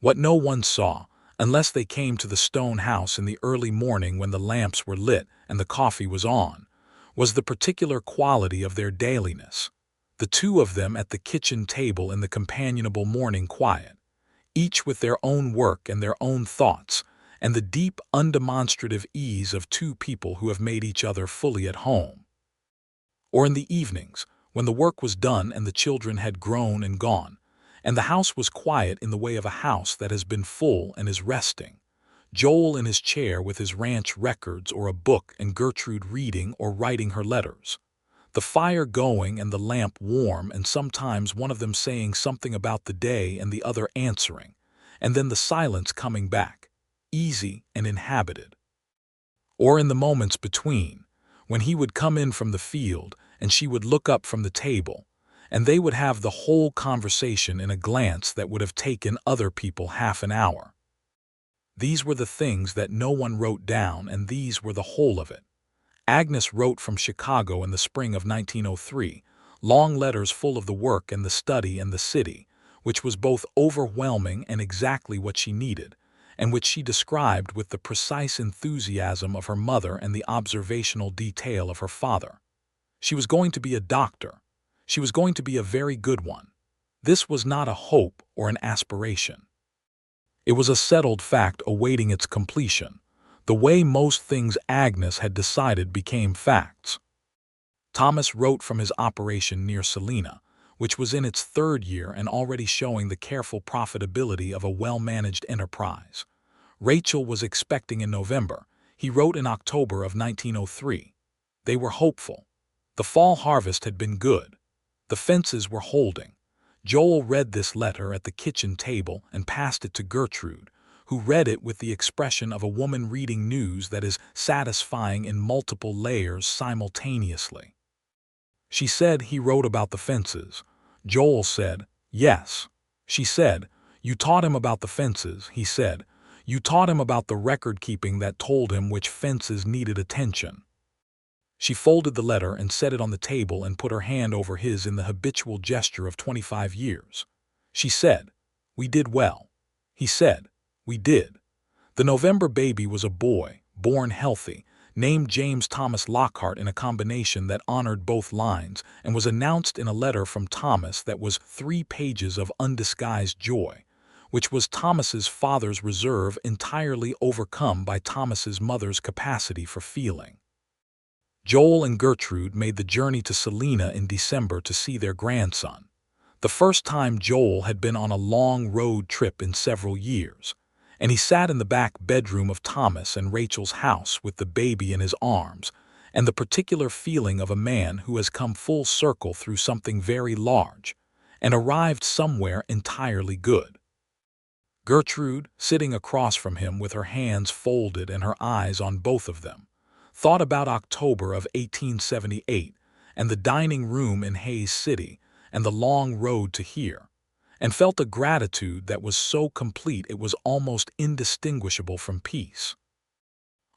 What no one saw, unless they came to the stone house in the early morning when the lamps were lit and the coffee was on, was the particular quality of their dailiness, the two of them at the kitchen table in the companionable morning quiet, each with their own work and their own thoughts, and the deep, undemonstrative ease of two people who have made each other fully at home. Or in the evenings, when the work was done and the children had grown and gone, and the house was quiet in the way of a house that has been full and is resting, Joel in his chair with his ranch records or a book and Gertrude reading or writing her letters, the fire going and the lamp warm, and sometimes one of them saying something about the day and the other answering, and then the silence coming back, easy and inhabited. Or in the moments between, when he would come in from the field and she would look up from the table, and they would have the whole conversation in a glance that would have taken other people half an hour. These were the things that no one wrote down, and these were the whole of it. Agnes wrote from Chicago in the spring of 1903, long letters full of the work and the study and the city, which was both overwhelming and exactly what she needed, and which she described with the precise enthusiasm of her mother and the observational detail of her father. She was going to be a doctor. She was going to be a very good one. This was not a hope or an aspiration. It was a settled fact awaiting its completion. The way most things Agnes had decided became facts. Thomas wrote from his operation near Salina, which was in its third year and already showing the careful profitability of a well-managed enterprise. Rachel was expecting in November. He wrote in October of 1903. They were hopeful. The fall harvest had been good. The fences were holding. Joel read this letter at the kitchen table and passed it to Gertrude, who read it with the expression of a woman reading news that is satisfying in multiple layers simultaneously. She said he wrote about the fences. Joel said, "Yes." She said, "You taught him about the fences," he said. "You taught him about the record-keeping that told him which fences needed attention." She folded the letter and set it on the table and put her hand over his in the habitual gesture of 25 years. She said, "We did well." He said, "We did." The November baby was a boy, born healthy, named James Thomas Lockhart in a combination that honored both lines, and was announced in a letter from Thomas that was 3 pages of undisguised joy, which was Thomas's father's reserve entirely overcome by Thomas's mother's capacity for feeling. Joel and Gertrude made the journey to Salina in December to see their grandson. The first time Joel had been on a long road trip in several years, and he sat in the back bedroom of Thomas and Rachel's house with the baby in his arms, and the particular feeling of a man who has come full circle through something very large, and arrived somewhere entirely good. Gertrude, sitting across from him with her hands folded and her eyes on both of them, thought about October of 1878 and the dining room in Hayes City and the long road to here, and felt a gratitude that was so complete it was almost indistinguishable from peace.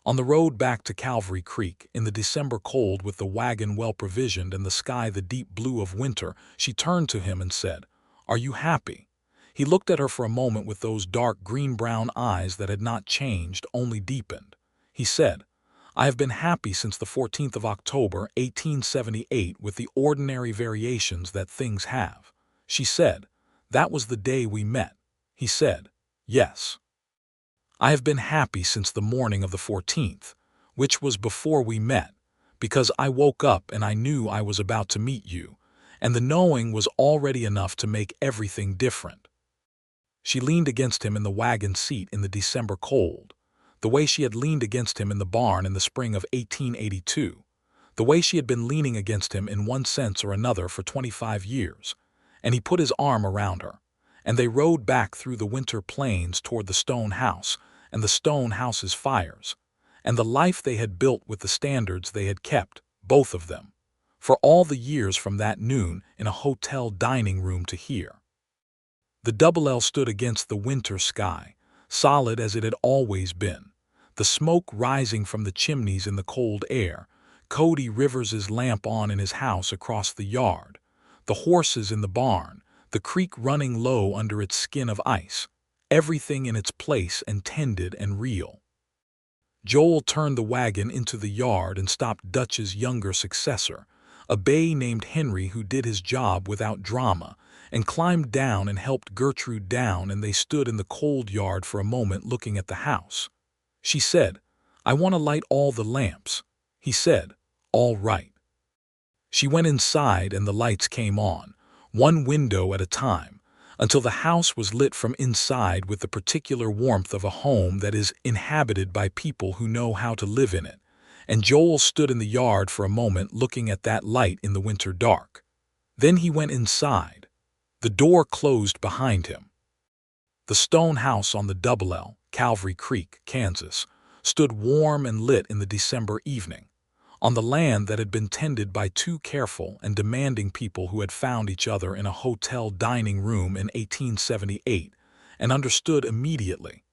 On the road back to Calvary Creek, in the December cold with the wagon well provisioned and the sky the deep blue of winter, she turned to him and said, "Are you happy?" He looked at her for a moment with those dark green-brown eyes that had not changed, only deepened. He said, "I have been happy since the 14th of October, 1878, with the ordinary variations that things have." She said, "That was the day we met." He said, "Yes. I have been happy since the morning of the 14th, which was before we met, because I woke up and I knew I was about to meet you, and the knowing was already enough to make everything different." She leaned against him in the wagon seat in the December cold, the way she had leaned against him in the barn in the spring of 1882, the way she had been leaning against him in one sense or another for 25 years, and he put his arm around her, and they rode back through the winter plains toward the stone house and the stone house's fires, and the life they had built with the standards they had kept, both of them, for all the years from that noon in a hotel dining room to here. The Double L stood against the winter sky, solid as it had always been, the smoke rising from the chimneys in the cold air, Cody Rivers's lamp on in his house across the yard, the horses in the barn, the creek running low under its skin of ice, everything in its place and tended and real. Joel turned the wagon into the yard and stopped Dutch's younger successor, a bay named Henry who did his job without drama, and climbed down and helped Gertrude down, and they stood in the cold yard for a moment looking at the house. She said, "I want to light all the lamps." He said, "All right." She went inside and the lights came on, one window at a time, until the house was lit from inside with the particular warmth of a home that is inhabited by people who know how to live in it, and Joel stood in the yard for a moment looking at that light in the winter dark. Then he went inside. The door closed behind him. The stone house on the Double L, Calvary Creek, Kansas, stood warm and lit in the December evening, on the land that had been tended by two careful and demanding people who had found each other in a hotel dining room in 1878 and understood immediately,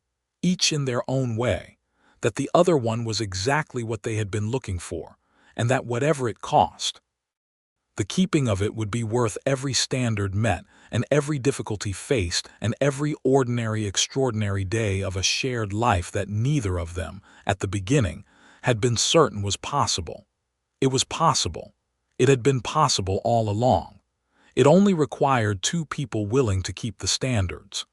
each in their own way, that the other one was exactly what they had been looking for, and that whatever it cost, the keeping of it would be worth every standard met and every difficulty faced and every ordinary extraordinary day of a shared life that neither of them, at the beginning, had been certain was possible. It was possible. It had been possible all along. It only required two people willing to keep the standards.